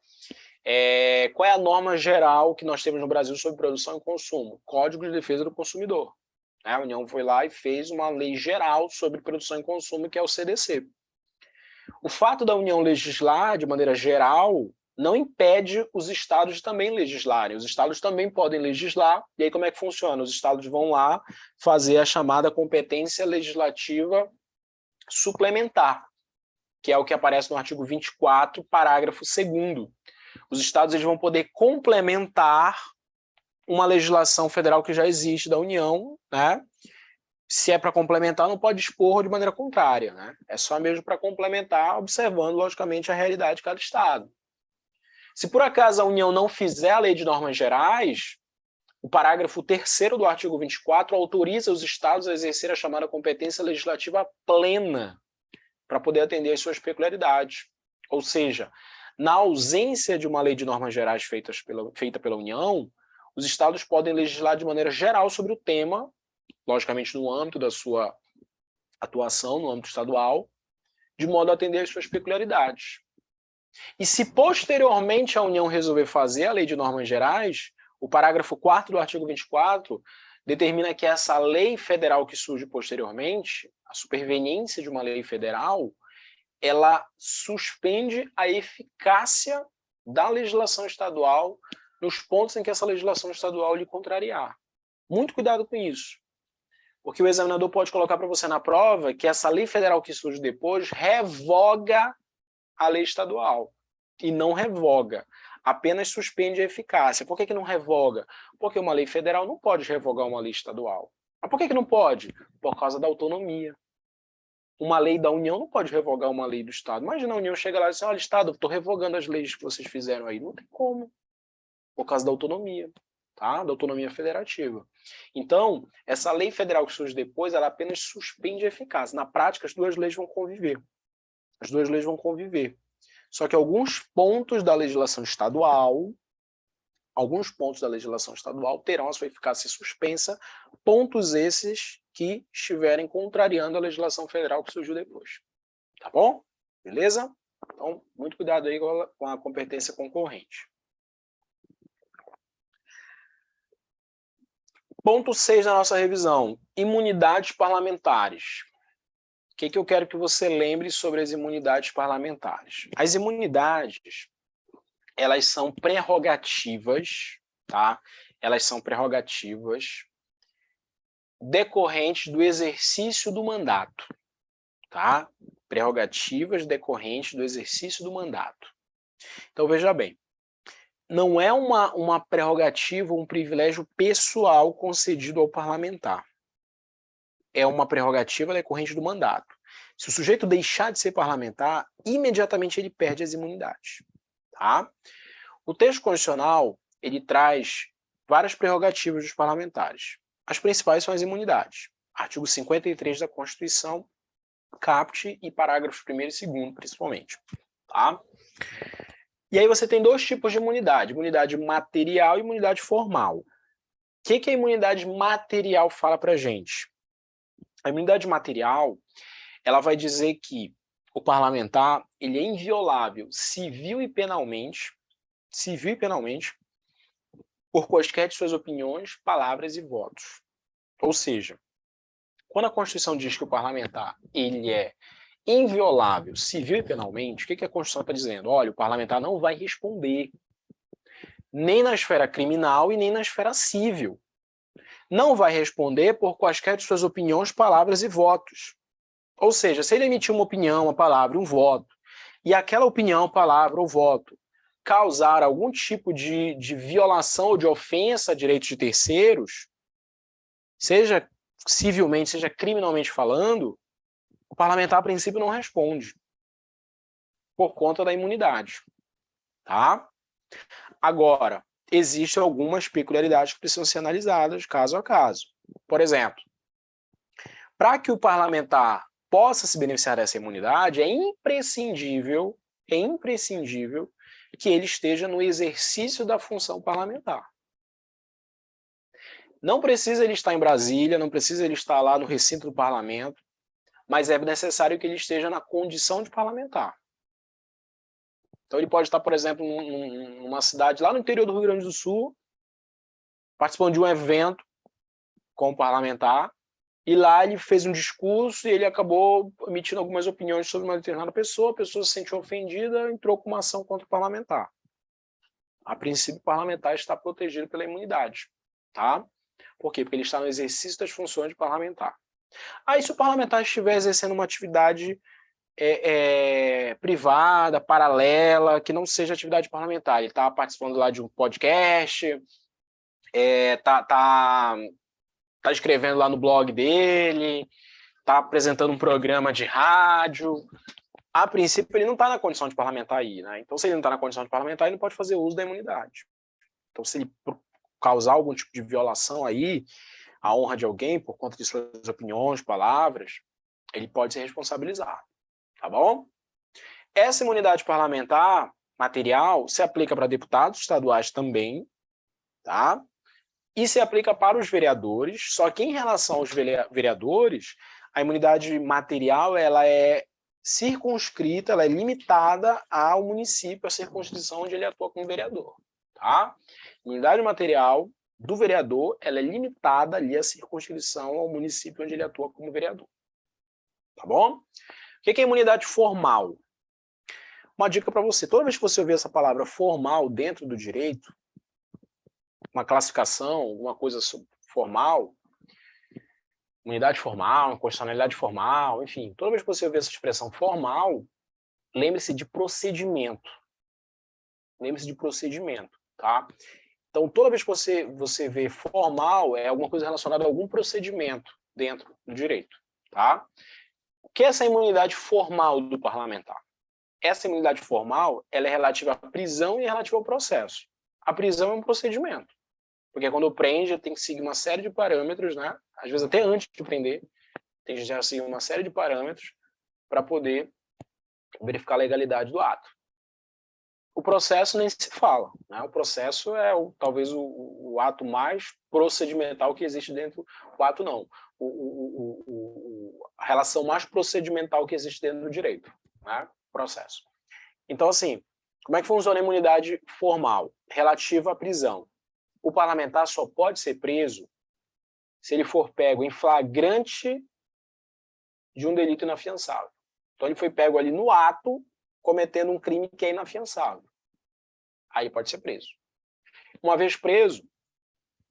Qual é a norma geral que nós temos no Brasil sobre produção e consumo? Código de Defesa do Consumidor. A União foi lá e fez uma lei geral sobre produção e consumo, que é o CDC. O fato da União legislar de maneira geral não impede os estados de também legislarem. Os estados também podem legislar, e aí como é que funciona? Os estados vão lá fazer a chamada competência legislativa suplementar, que é o que aparece no artigo 24, parágrafo 2º. Os estados eles vão poder complementar uma legislação federal que já existe da União, né? Se é para complementar, não pode expor de maneira contrária, né? É só mesmo para complementar, observando, logicamente, a realidade de cada estado. Se por acaso a União não fizer a lei de normas gerais, o parágrafo 3º do artigo 24 autoriza os estados a exercer a chamada competência legislativa plena para poder atender às suas peculiaridades. Ou seja, na ausência de uma lei de normas gerais feita pela União, os estados podem legislar de maneira geral sobre o tema, logicamente no âmbito da sua atuação, no âmbito estadual, de modo a atender às suas peculiaridades. E se posteriormente a União resolver fazer a lei de normas gerais, o parágrafo 4º do artigo 24 determina que essa lei federal que surge posteriormente, a superveniência de uma lei federal, ela suspende a eficácia da legislação estadual nos pontos em que essa legislação estadual lhe contrariar. Muito cuidado com isso, porque o examinador pode colocar para você na prova que essa lei federal que surge depois revoga a lei estadual, e não revoga, apenas suspende a eficácia. Por que não revoga? Porque uma lei federal não pode revogar uma lei estadual. Mas por que não pode? Por causa da autonomia. Uma lei da União não pode revogar uma lei do Estado. Imagina a União chega lá e diz, olha, Estado, estou revogando as leis que vocês fizeram aí. Não tem como, por causa da autonomia, tá? Da autonomia federativa. Então, essa lei federal que surge depois, ela apenas suspende a eficácia. Na prática, as duas leis vão conviver. As duas leis vão conviver. Só que alguns pontos da legislação estadual terão a sua eficácia suspensa, pontos esses que estiverem contrariando a legislação federal que surgiu depois. Tá bom? Beleza? Então, muito cuidado aí com a competência concorrente. Ponto 6 da nossa revisão, imunidades parlamentares. O que eu quero que você lembre sobre as imunidades parlamentares? As imunidades, elas são prerrogativas, tá? Elas são prerrogativas decorrentes do exercício do mandato, tá? Prerrogativas decorrentes do exercício do mandato. Então, veja bem, não é uma prerrogativa, um privilégio pessoal concedido ao parlamentar. É uma prerrogativa decorrente do mandato. Se o sujeito deixar de ser parlamentar, imediatamente ele perde as imunidades. Tá? O texto constitucional, ele traz várias prerrogativas dos parlamentares. As principais são as imunidades. Artigo 53 da Constituição, caput e parágrafos 1º e 2º, principalmente. Tá? E aí você tem dois tipos de imunidade, imunidade material e imunidade formal. O que a imunidade material fala pra gente? A imunidade material, ela vai dizer que o parlamentar ele é inviolável civil e penalmente, por quaisquer de suas opiniões, palavras e votos. Ou seja, quando a Constituição diz que o parlamentar ele é inviolável civil e penalmente, o que a Constituição está dizendo? Olha, o parlamentar não vai responder nem na esfera criminal e nem na esfera civil. Não vai responder por quaisquer de suas opiniões, palavras e votos. Ou seja, se ele emitir uma opinião, uma palavra, um voto, e aquela opinião, palavra ou voto causar algum tipo de violação ou de ofensa a direitos de terceiros, seja civilmente, seja criminalmente falando, o parlamentar, a princípio, não responde por conta da imunidade. Tá? Agora, existem algumas peculiaridades que precisam ser analisadas caso a caso. Por exemplo, para que o parlamentar possa se beneficiar dessa imunidade, é imprescindível que ele esteja no exercício da função parlamentar. Não precisa ele estar em Brasília, não precisa ele estar lá no recinto do parlamento, mas é necessário que ele esteja na condição de parlamentar. Então ele pode estar, por exemplo, numa cidade lá no interior do Rio Grande do Sul, participando de um evento como parlamentar, e lá ele fez um discurso e ele acabou emitindo algumas opiniões sobre uma determinada pessoa, a pessoa se sentiu ofendida, entrou com uma ação contra o parlamentar. A princípio, o parlamentar está protegido pela imunidade, tá? Por quê? Porque ele está no exercício das funções de parlamentar. Aí, se o parlamentar estiver exercendo uma atividade privada, paralela, que não seja atividade parlamentar, ele está participando lá de um podcast, tá escrevendo lá no blog dele, está apresentando um programa de rádio, a princípio ele não está na condição de parlamentar aí, né? Então, se ele não está na condição de parlamentar, ele não pode fazer uso da imunidade. Então, se ele causar algum tipo de violação aí à honra de alguém por conta de suas opiniões, palavras, ele pode ser responsabilizado, tá bom? Essa imunidade parlamentar material se aplica para deputados estaduais também, tá? E se aplica para os vereadores, só que em relação aos vereadores, a imunidade material ela é circunscrita, ela é limitada ao município, à circunscrição onde ele atua como vereador, tá? A imunidade material do vereador, ela é limitada ali à circunscrição ao município onde ele atua como vereador, tá bom? O que é imunidade formal? Uma dica para você, toda vez que você ouvir essa palavra formal dentro do direito, uma classificação, alguma coisa formal, imunidade formal, inconstitucionalidade formal, enfim, toda vez que você ouvir essa expressão formal, lembre-se de procedimento. Lembre-se de procedimento, tá? Então, toda vez que você vê formal, é alguma coisa relacionada a algum procedimento dentro do direito, tá? O que é essa imunidade formal do parlamentar? Essa imunidade formal, ela é relativa à prisão e é relativa ao processo. A prisão é um procedimento. Porque quando prende, tem que seguir uma série de parâmetros, né? Às vezes até antes de prender, tem que já seguir uma série de parâmetros para poder verificar a legalidade do ato. O processo nem se fala, né? O processo é talvez o ato mais procedimental que existe dentro. O ato não. A relação mais procedimental que existe dentro do direito, né? Processo. Então, assim, como é que funciona a imunidade formal? Relativa à prisão. O parlamentar só pode ser preso se ele for pego em flagrante de um delito inafiançável. Então, ele foi pego ali no ato, cometendo um crime que é inafiançável. Aí pode ser preso. Uma vez preso,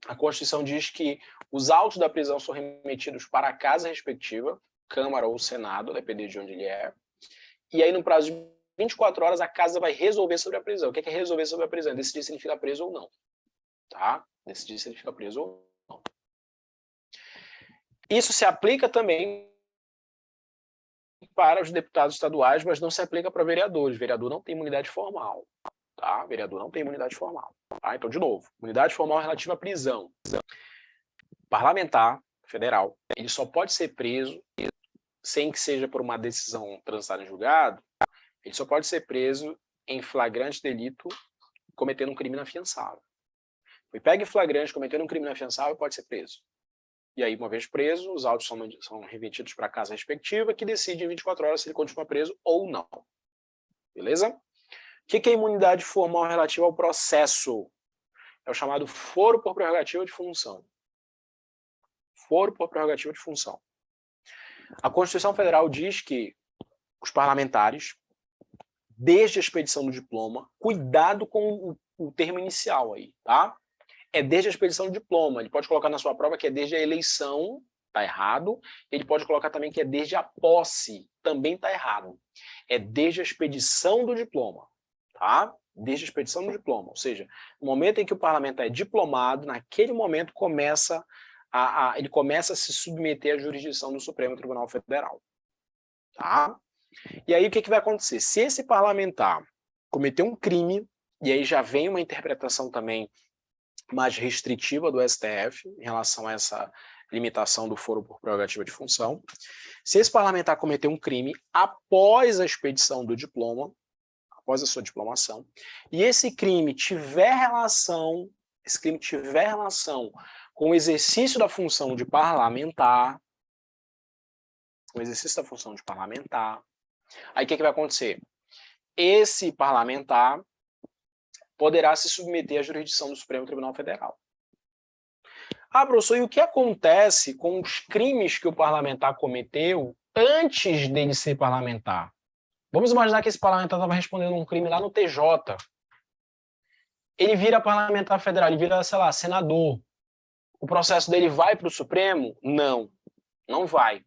a Constituição diz que os autos da prisão são remetidos para a casa respectiva, Câmara ou Senado, a depender de onde ele é, e aí no prazo de 24 horas a casa vai resolver sobre a prisão. O que é resolver sobre a prisão? Decidir se ele fica preso ou não. Tá? Decidir se ele fica preso ou não. Isso se aplica também para os deputados estaduais, mas não se aplica para vereadores. Vereador não tem imunidade formal. Tá? Vereador não tem imunidade formal. Tá? Então, de novo, imunidade formal relativa à prisão. Parlamentar federal, ele só pode ser preso sem que seja por uma decisão transitada em julgado, ele só pode ser preso em flagrante delito cometendo um crime inafiançável. Foi pego em flagrante cometendo um crime inafiançável, pode ser preso. E aí, uma vez preso, os autos são remetidos para a casa respectiva, que decide em 24 horas se ele continua preso ou não. Beleza? O que é imunidade formal relativa ao processo? É o chamado foro por prerrogativa de função. Foro por prerrogativa de função. A Constituição Federal diz que os parlamentares, desde a expedição do diploma, cuidado com o termo inicial aí, tá? É desde a expedição do diploma. Ele pode colocar na sua prova que é desde a eleição, tá errado. Ele pode colocar também que é desde a posse, também tá errado. É desde a expedição do diploma, tá? Desde a expedição do diploma. Ou seja, no momento em que o parlamentar é diplomado, naquele momento ele começa a se submeter à jurisdição do Supremo Tribunal Federal, tá? E aí o que vai acontecer? Se esse parlamentar cometer um crime, e aí já vem uma interpretação também mais restritiva do STF em relação a essa limitação do foro por prerrogativa de função. Se esse parlamentar cometer um crime após a expedição do diploma, após a sua diplomação, e esse crime tiver relação com o exercício da função de parlamentar, aí o que vai acontecer? Esse parlamentar poderá se submeter à jurisdição do Supremo Tribunal Federal. Ah, professor, e o que acontece com os crimes que o parlamentar cometeu antes dele ser parlamentar? Vamos imaginar que esse parlamentar estava respondendo um crime lá no TJ. ele vira parlamentar federal, ele vira, sei lá, senador. O processo dele vai para o Supremo? Não, não vai.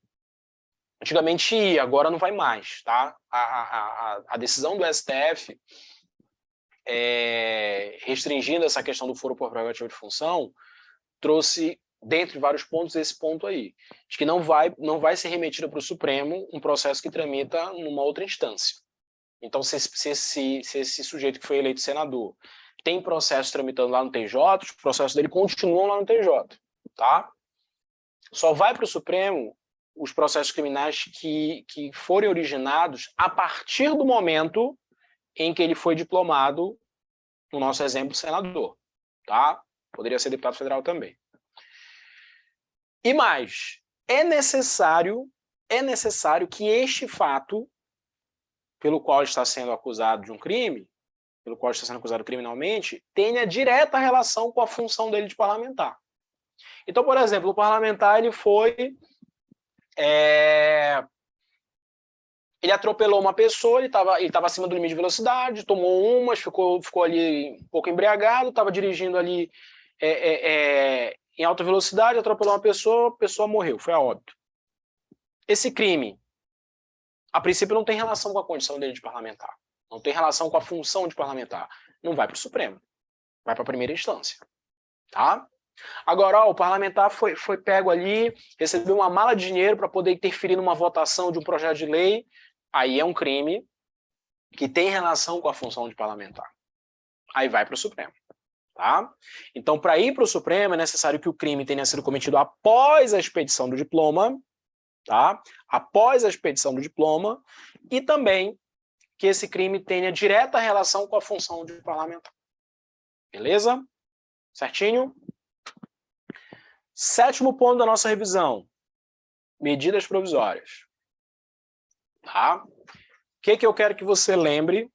Antigamente ia, agora não vai mais, tá? A decisão do STF restringindo essa questão do foro por prerrogativa de função trouxe, dentre vários pontos, esse ponto aí, de que não vai ser remetido para o Supremo um processo que tramita numa outra instância. Então, se esse sujeito que foi eleito senador tem processo tramitando lá no TJ, os processos dele continuam lá no TJ, tá? Só vai para o Supremo os processos criminais que forem originados a partir do momento em que ele foi diplomado, no nosso exemplo, senador, tá? Poderia ser deputado federal também. E mais, é necessário que este fato, pelo qual está sendo acusado de um crime, pelo qual está sendo acusado criminalmente, tenha direta relação com a função dele de parlamentar. Então, por exemplo, o parlamentar ele foi... ele atropelou uma pessoa, ele estava acima do limite de velocidade, tomou umas, ficou ali um pouco embriagado, estava dirigindo ali em alta velocidade, atropelou uma pessoa, a pessoa morreu, foi a óbito. Esse crime, a princípio, não tem relação com a condição dele de parlamentar, não tem relação com a função de parlamentar, não vai para o Supremo, vai para a primeira instância, tá? Agora, o parlamentar foi pego ali, recebeu uma mala de dinheiro para poder interferir numa votação de um projeto de lei, aí é um crime que tem relação com a função de parlamentar. Aí vai para o Supremo, tá? Então, para ir para o Supremo, é necessário que o crime tenha sido cometido após a expedição do diploma, tá? Após a expedição do diploma, e também que esse crime tenha direta relação com a função de parlamentar. Beleza? Certinho? Sétimo ponto da nossa revisão, medidas provisórias. Tá? O que eu quero que você lembre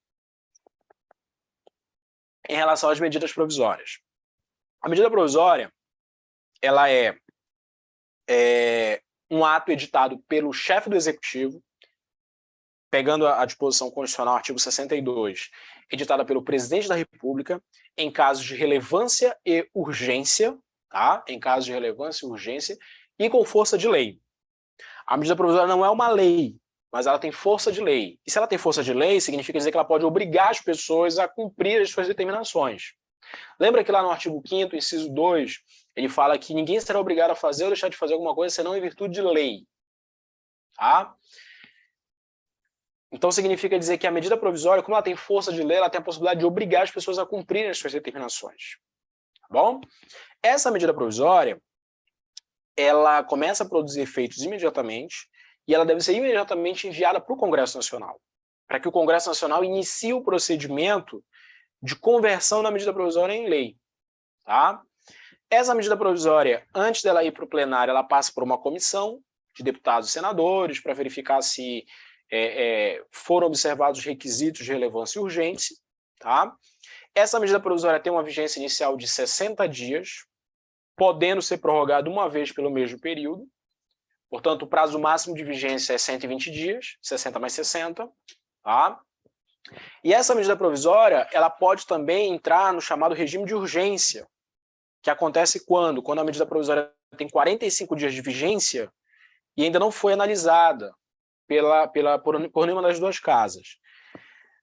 em relação às medidas provisórias? A medida provisória, ela é um ato editado pelo chefe do Executivo, pegando a disposição constitucional, artigo 62, editada pelo Presidente da República, em casos de relevância e urgência, tá? Em casos de relevância e urgência, e com força de lei. A medida provisória não é uma lei, mas ela tem força de lei. E se ela tem força de lei, significa dizer que ela pode obrigar as pessoas a cumprir as suas determinações. Lembra que lá no artigo 5º, inciso 2, ele fala que ninguém será obrigado a fazer ou deixar de fazer alguma coisa senão em virtude de lei. Tá? Então significa dizer que a medida provisória, como ela tem força de lei, ela tem a possibilidade de obrigar as pessoas a cumprirem as suas determinações. Tá bom? Essa medida provisória, ela começa a produzir efeitos imediatamente e ela deve ser imediatamente enviada para o Congresso Nacional, para que o Congresso Nacional inicie o procedimento de conversão da medida provisória em lei. Tá? Essa medida provisória, antes dela ir para o plenário, ela passa por uma comissão de deputados e senadores para verificar se foram observados os requisitos de relevância e urgência. Tá? Essa medida provisória tem uma vigência inicial de 60 dias, podendo ser prorrogado uma vez pelo mesmo período. Portanto, o prazo máximo de vigência é 120 dias, 60 mais 60. Tá? E essa medida provisória, ela pode também entrar no chamado regime de urgência, que acontece quando? Quando a medida provisória tem 45 dias de vigência e ainda não foi analisada por nenhuma das duas casas.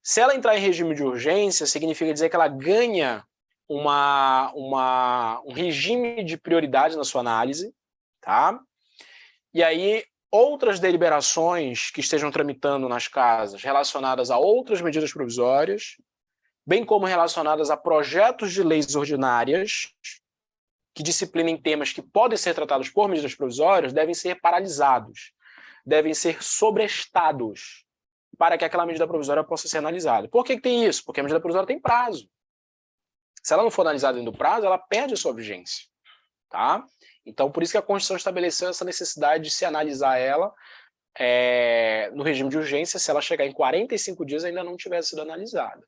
Se ela entrar em regime de urgência, significa dizer que ela ganha um regime de prioridade na sua análise, tá? E aí, outras deliberações que estejam tramitando nas casas relacionadas a outras medidas provisórias, bem como relacionadas a projetos de leis ordinárias que disciplinem temas que podem ser tratados por medidas provisórias, devem ser paralisados, devem ser sobrestados para que aquela medida provisória possa ser analisada. Por que tem isso? Porque a medida provisória tem prazo. Se ela não for analisada dentro do prazo, ela perde a sua vigência. Tá? Então, por isso que a Constituição estabeleceu essa necessidade de se analisar ela no regime de urgência, se ela chegar em 45 dias ainda não tivesse sido analisada.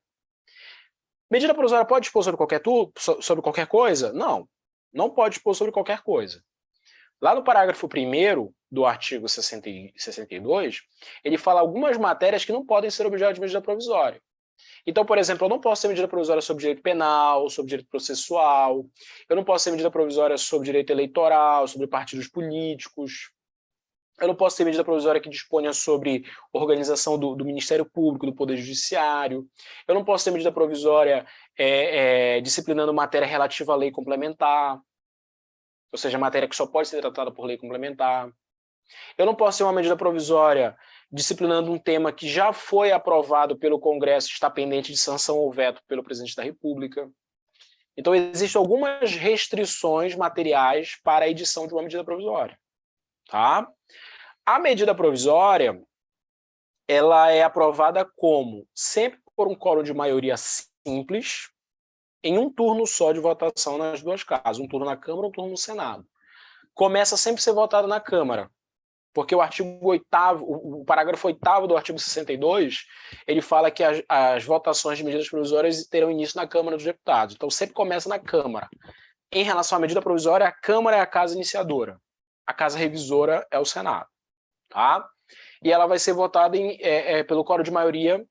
Medida provisória pode dispor sobre qualquer coisa? Não, não pode dispor sobre qualquer coisa. Lá no parágrafo 1º do artigo 62, ele fala algumas matérias que não podem ser objeto de medida provisória. Então, por exemplo, eu não posso ter medida provisória sobre direito penal, sobre direito processual, eu não posso ter medida provisória sobre direito eleitoral, sobre partidos políticos, eu não posso ter medida provisória que disponha sobre organização do Ministério Público, do Poder Judiciário, eu não posso ter medida provisória disciplinando matéria relativa à lei complementar, ou seja, matéria que só pode ser tratada por lei complementar. Eu não posso ter uma medida provisória disciplinando um tema que já foi aprovado pelo Congresso, está pendente de sanção ou veto pelo presidente da República. Então, existem algumas restrições materiais para a edição de uma medida provisória. Tá? A medida provisória, ela é aprovada como? Sempre por um quórum de maioria simples, em um turno só de votação nas duas casas, um turno na Câmara, um turno no Senado. Começa sempre a ser votado na Câmara, porque o artigo 8º, o parágrafo 8º do artigo 62, ele fala que as votações de medidas provisórias terão início na Câmara dos Deputados. Então, sempre começa na Câmara. Em relação à medida provisória, a Câmara é a casa iniciadora. A casa revisora é o Senado. Tá? E ela vai ser votada pelo quórum de maioria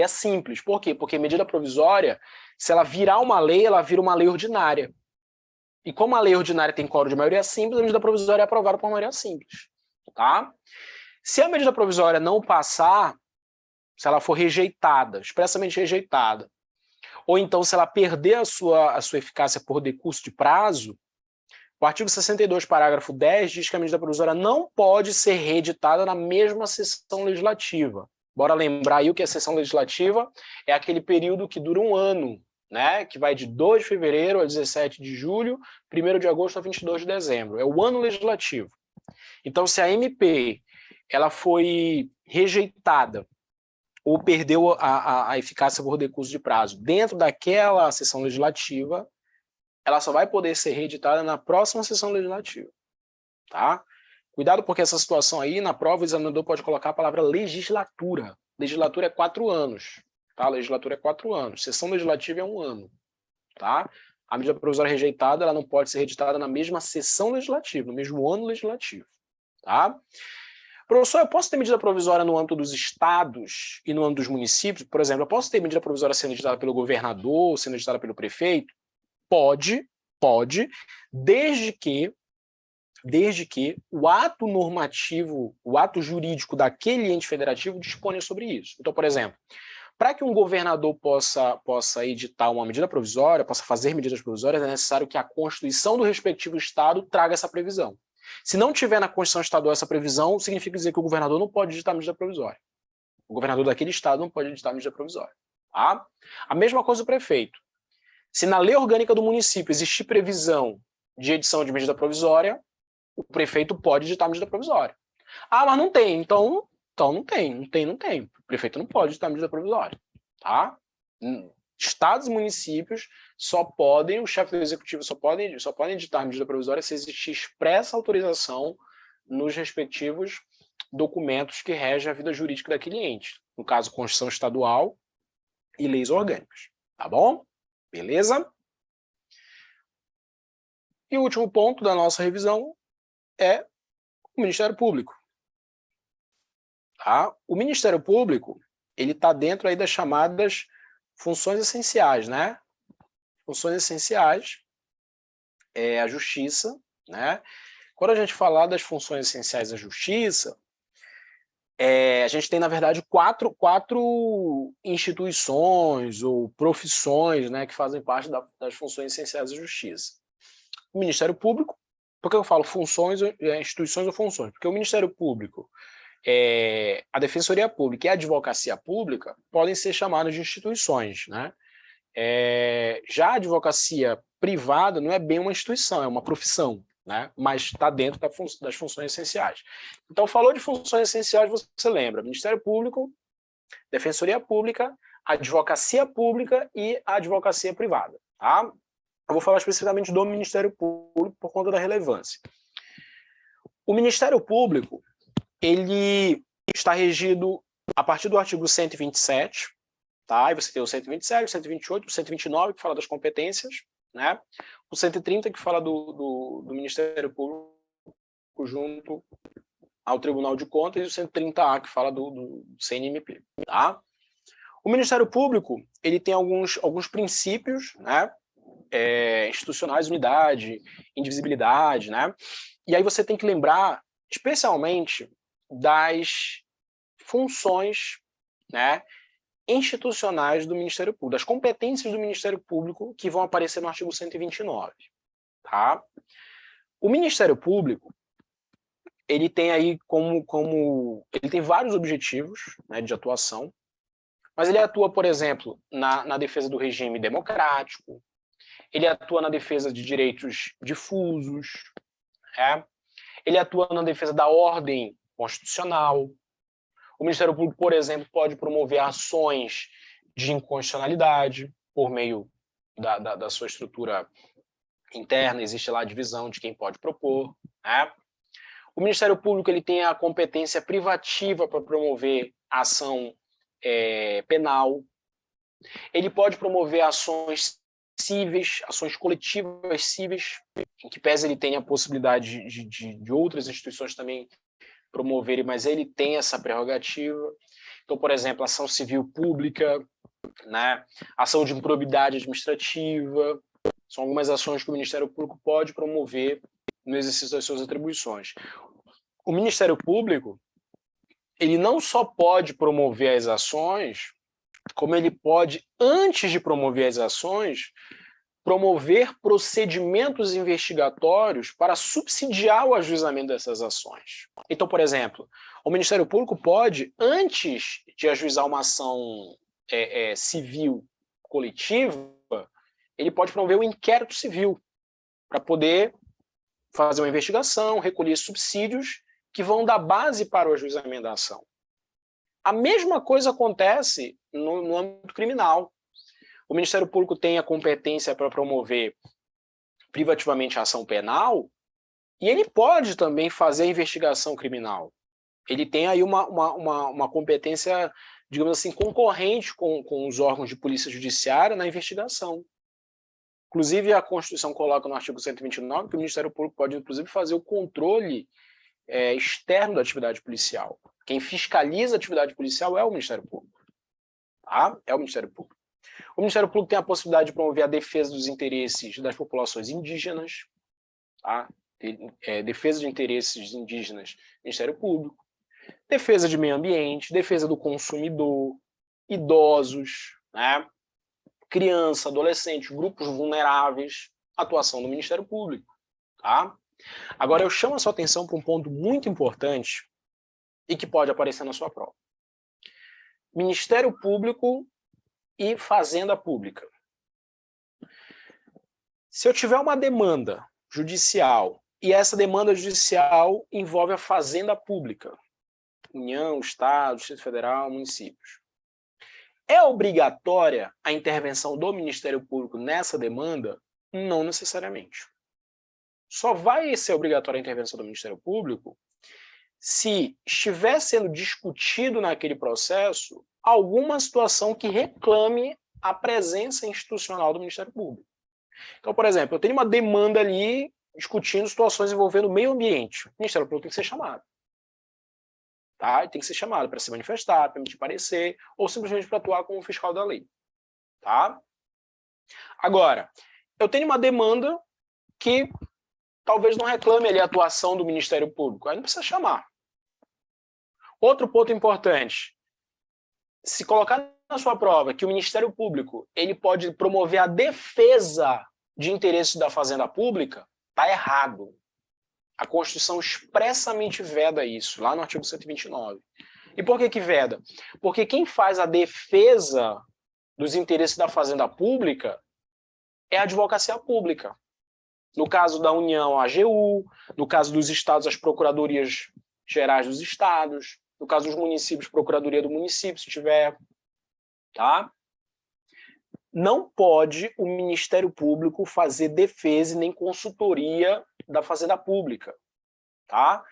simples. Por quê? Porque medida provisória, se ela virar uma lei, ela vira uma lei ordinária. E como a lei ordinária tem quórum de maioria simples, a medida provisória é aprovada por maioria simples. Tá? Se a medida provisória não passar, se ela for rejeitada, expressamente rejeitada, ou então se ela perder a sua eficácia por decurso de prazo, o artigo 62, parágrafo 10, diz que a medida provisória não pode ser reeditada na mesma sessão legislativa. Bora lembrar aí o que é sessão legislativa? É aquele período que dura um ano, né? Que vai de 2 de fevereiro a 17 de julho, 1º de agosto a 22 de dezembro. É o ano legislativo. Então, se a MP ela foi rejeitada ou perdeu a eficácia por decurso de prazo dentro daquela sessão legislativa, ela só vai poder ser reeditada na próxima sessão legislativa. Tá? Cuidado, porque essa situação aí, na prova, o examinador pode colocar a palavra legislatura. Legislatura é 4 anos. Tá? Legislatura é 4 anos. Sessão legislativa é 1 ano. Tá? A medida provisória rejeitada ela não pode ser reeditada na mesma sessão legislativa, no mesmo ano legislativo. Tá? Professor, eu posso ter medida provisória no âmbito dos estados e no âmbito dos municípios? Por exemplo, eu posso ter medida provisória sendo editada pelo governador, sendo editada pelo prefeito? Pode, desde que o ato normativo, o ato jurídico daquele ente federativo disponha sobre isso. Então, por exemplo, para que um governador possa editar uma medida provisória, possa fazer medidas provisórias, é necessário que a Constituição do respectivo estado traga essa previsão. Se não tiver na Constituição estadual essa previsão, significa dizer que o governador não pode editar medida provisória. O governador daquele estado não pode editar medida provisória. Tá? A mesma coisa o prefeito. Se na lei orgânica do município existir previsão de edição de medida provisória, o prefeito pode editar medida provisória. Ah, mas não tem, então não tem. O prefeito não pode editar medida provisória. Tá? Estados e municípios os chefes do executivo só podem editar medida provisória se existir expressa autorização nos respectivos documentos que regem a vida jurídica daquele ente. No caso, Constituição Estadual e leis orgânicas. Tá bom? Beleza? E o último ponto da nossa revisão é o Ministério Público. Tá? O Ministério Público ele está dentro aí das chamadas funções essenciais, né? Funções essenciais é a justiça, né? Quando a gente falar das funções essenciais da justiça, a gente tem, na verdade, quatro instituições ou profissões, né, que fazem parte das funções essenciais da justiça. O Ministério Público, por que eu falo funções, instituições ou funções? Porque o Ministério Público, a Defensoria Pública e a Advocacia Pública podem ser chamados de instituições, né? Já a advocacia privada não é bem uma instituição, é uma profissão, né? Mas está dentro das funções essenciais. Então, falou de funções essenciais, você lembra: Ministério Público, Defensoria Pública, Advocacia Pública e a Advocacia Privada. Tá? Eu vou falar especificamente do Ministério Público por conta da relevância. O Ministério Público ele está regido a partir do artigo 127, tá? Aí você tem o 127, o 128, o 129, que fala das competências, né? O 130, que fala do Ministério Público junto ao Tribunal de Contas, e o 130A, que fala do CNMP. Tá? O Ministério Público ele tem alguns princípios, né, institucionais, unidade, indivisibilidade, né? E aí você tem que lembrar, especialmente, das funções, né, institucionais do Ministério Público, das competências do Ministério Público que vão aparecer no artigo 129, tá? O Ministério Público, ele tem aí ele tem vários objetivos, né, de atuação, mas ele atua, por exemplo, na defesa do regime democrático, ele atua na defesa de direitos difusos, né? Ele atua na defesa da ordem constitucional. O Ministério Público, por exemplo, pode promover ações de inconstitucionalidade por meio da sua estrutura interna, existe lá a divisão de quem pode propor, né? O Ministério Público ele tem a competência privativa para promover ação penal. Ele pode promover ações cíveis, ações coletivas cíveis, em que pese ele tem a possibilidade de outras instituições também promoverem, mas ele tem essa prerrogativa. Então, por exemplo, ação civil pública, né? Ação de improbidade administrativa, são algumas ações que o Ministério Público pode promover no exercício das suas atribuições. O Ministério Público, ele não só pode promover as ações, como ele pode, antes de promover as ações, promover procedimentos investigatórios para subsidiar o ajuizamento dessas ações. Então, por exemplo, o Ministério Público pode, antes de ajuizar uma ação civil coletiva, ele pode promover um inquérito civil para poder fazer uma investigação, recolher subsídios que vão dar base para o ajuizamento da ação. A mesma coisa acontece no âmbito criminal. O Ministério Público tem a competência para promover privativamente a ação penal e ele pode também fazer a investigação criminal. Ele tem aí uma competência, digamos assim, concorrente com os órgãos de polícia judiciária na investigação. Inclusive, a Constituição coloca no artigo 129 que o Ministério Público pode, inclusive, fazer o controle externo da atividade policial. Quem fiscaliza a atividade policial é o Ministério Público. Tá? É o Ministério Público. O Ministério Público tem a possibilidade de promover a defesa dos interesses das populações indígenas, tá? Defesa de interesses indígenas, Ministério Público. Defesa de meio ambiente, defesa do consumidor, idosos, né? Criança, adolescente, grupos vulneráveis, atuação do Ministério Público. Tá? Agora, eu chamo a sua atenção para um ponto muito importante e que pode aparecer na sua prova. Ministério Público e Fazenda Pública. Se eu tiver uma demanda judicial e essa demanda judicial envolve a Fazenda Pública, União, Estado, Distrito Federal, municípios, é obrigatória a intervenção do Ministério Público nessa demanda? Não necessariamente. Só vai ser obrigatória a intervenção do Ministério Público se estiver sendo discutido naquele processo alguma situação que reclame a presença institucional do Ministério Público. Então, por exemplo, eu tenho uma demanda ali discutindo situações envolvendo o meio ambiente. O Ministério Público tem que ser chamado. Tá? Ele tem que ser chamado para se manifestar, para emitir parecer, ou simplesmente para atuar como fiscal da lei. Tá? Agora, eu tenho uma demanda que talvez não reclame ali a atuação do Ministério Público. Aí não precisa chamar. Outro ponto importante. Se colocar na sua prova que o Ministério Público ele pode promover a defesa de interesses da Fazenda Pública, está errado. A Constituição expressamente veda isso, lá no artigo 129. E por que veda? Porque quem faz a defesa dos interesses da Fazenda Pública é a Advocacia Pública. No caso da União, a AGU, no caso dos estados, as Procuradorias Gerais dos Estados, no caso dos municípios, Procuradoria do Município, se tiver. Tá? Não pode o Ministério Público fazer defesa e nem consultoria da Fazenda Pública. Tá?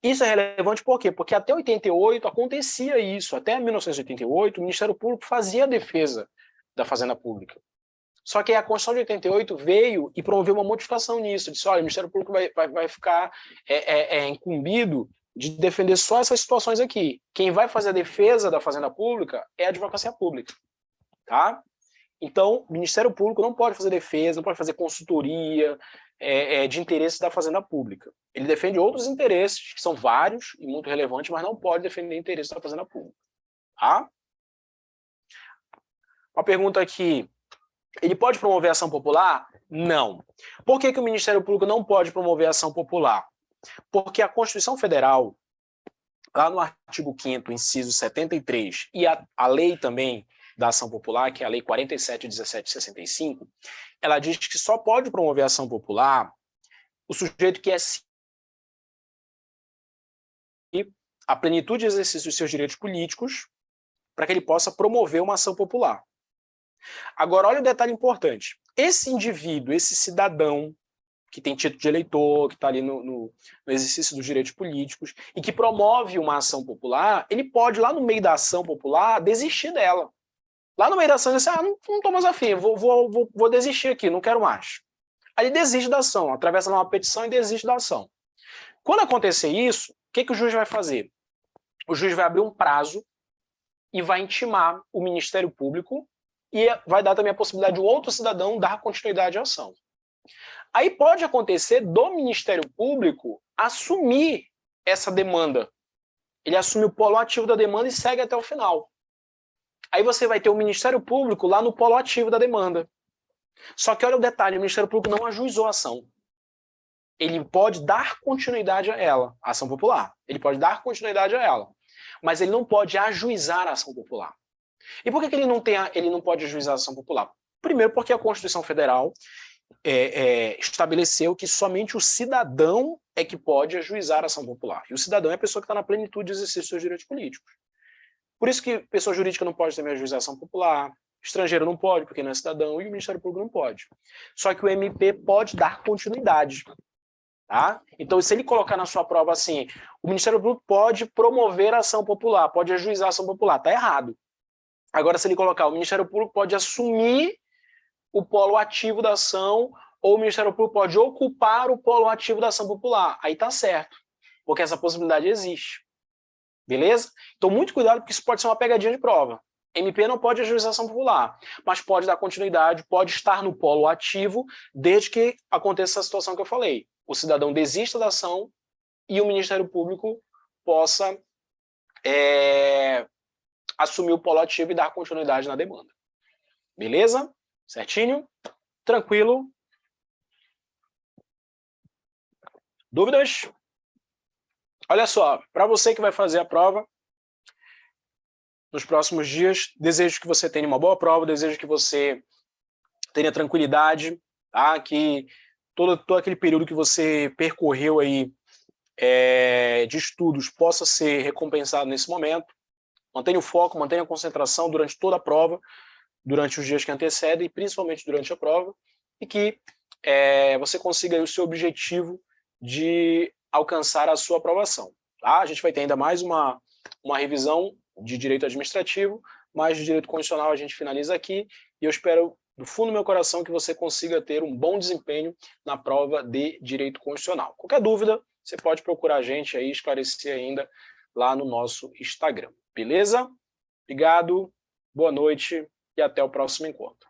Isso é relevante por quê? Porque até 88 acontecia isso. Até 1988, o Ministério Público fazia a defesa da Fazenda Pública. Só que a Constituição de 88 veio e promoveu uma modificação nisso. Disse, olha, o Ministério Público vai ficar incumbido de defender só essas situações aqui. Quem vai fazer a defesa da Fazenda Pública é a Advocacia Pública, tá? Então, o Ministério Público não pode fazer defesa, não pode fazer consultoria de interesses da Fazenda Pública. Ele defende outros interesses, que são vários e muito relevantes, mas não pode defender interesses da Fazenda Pública, tá? Uma pergunta aqui. Ele pode promover ação popular? Não. Por que o Ministério Público não pode promover ação popular? Porque a Constituição Federal, lá no artigo 5º, inciso 73, e a lei também da ação popular, que é a Lei 47.1765, ela diz que só pode promover ação popular o sujeito que é a plenitude de exercício dos seus direitos políticos para que ele possa promover uma ação popular. Agora, olha o detalhe importante. Esse indivíduo, esse cidadão que tem título de eleitor, que está ali no exercício dos direitos políticos e que promove uma ação popular, ele pode, lá no meio da ação popular, desistir dela. Lá no meio da ação, ele diz assim, não estou mais afim, vou desistir aqui, não quero mais. Aí ele desiste da ação, atravessa uma petição e desiste da ação. Quando acontecer isso, o que o juiz vai fazer? O juiz vai abrir um prazo e vai intimar o Ministério Público e vai dar também a possibilidade de um outro cidadão dar continuidade à ação. Aí pode acontecer do Ministério Público assumir essa demanda. Ele assume o polo ativo da demanda e segue até o final. Aí você vai ter o Ministério Público lá no polo ativo da demanda. Só que olha o detalhe, o Ministério Público não ajuizou a ação. Ele pode dar continuidade a ela, a ação popular. Ele pode dar continuidade a ela. Mas ele não pode ajuizar a ação popular. E por que ele não pode ajuizar a ação popular? Primeiro porque a Constituição Federal estabeleceu que somente o cidadão é que pode ajuizar a ação popular. E o cidadão é a pessoa que está na plenitude de exercício dos seus direitos políticos. Por isso que pessoa jurídica não pode também ajuizar a ação popular, estrangeiro não pode, porque não é cidadão, e o Ministério Público não pode. Só que o MP pode dar continuidade. Tá? Então, se ele colocar na sua prova assim, o Ministério Público pode promover a ação popular, pode ajuizar a ação popular, está errado. Agora, se ele colocar o Ministério Público pode assumir o polo ativo da ação, ou o Ministério Público pode ocupar o polo ativo da ação popular, aí está certo, porque essa possibilidade existe. Beleza? Então, muito cuidado, porque isso pode ser uma pegadinha de prova. MP não pode ajuizar a ação popular, mas pode dar continuidade, pode estar no polo ativo, desde que aconteça essa situação que eu falei. O cidadão desista da ação e o Ministério Público possa assumir o polo ativo e dar continuidade na demanda. Beleza? Certinho? Tranquilo? Dúvidas? Olha só, para você que vai fazer a prova nos próximos dias, desejo que você tenha uma boa prova, desejo que você tenha tranquilidade, tá? Que todo aquele período que você percorreu aí de estudos possa ser recompensado nesse momento. Mantenha o foco, mantenha a concentração durante toda a prova, durante os dias que antecedem e principalmente durante a prova, e que você consiga aí o seu objetivo de alcançar a sua aprovação. Tá? A gente vai ter ainda mais uma revisão de direito administrativo, mas de direito constitucional a gente finaliza aqui, e eu espero do fundo do meu coração que você consiga ter um bom desempenho na prova de direito constitucional. Qualquer dúvida, você pode procurar a gente aí, esclarecer ainda lá no nosso Instagram. Beleza? Obrigado, boa noite e até o próximo encontro.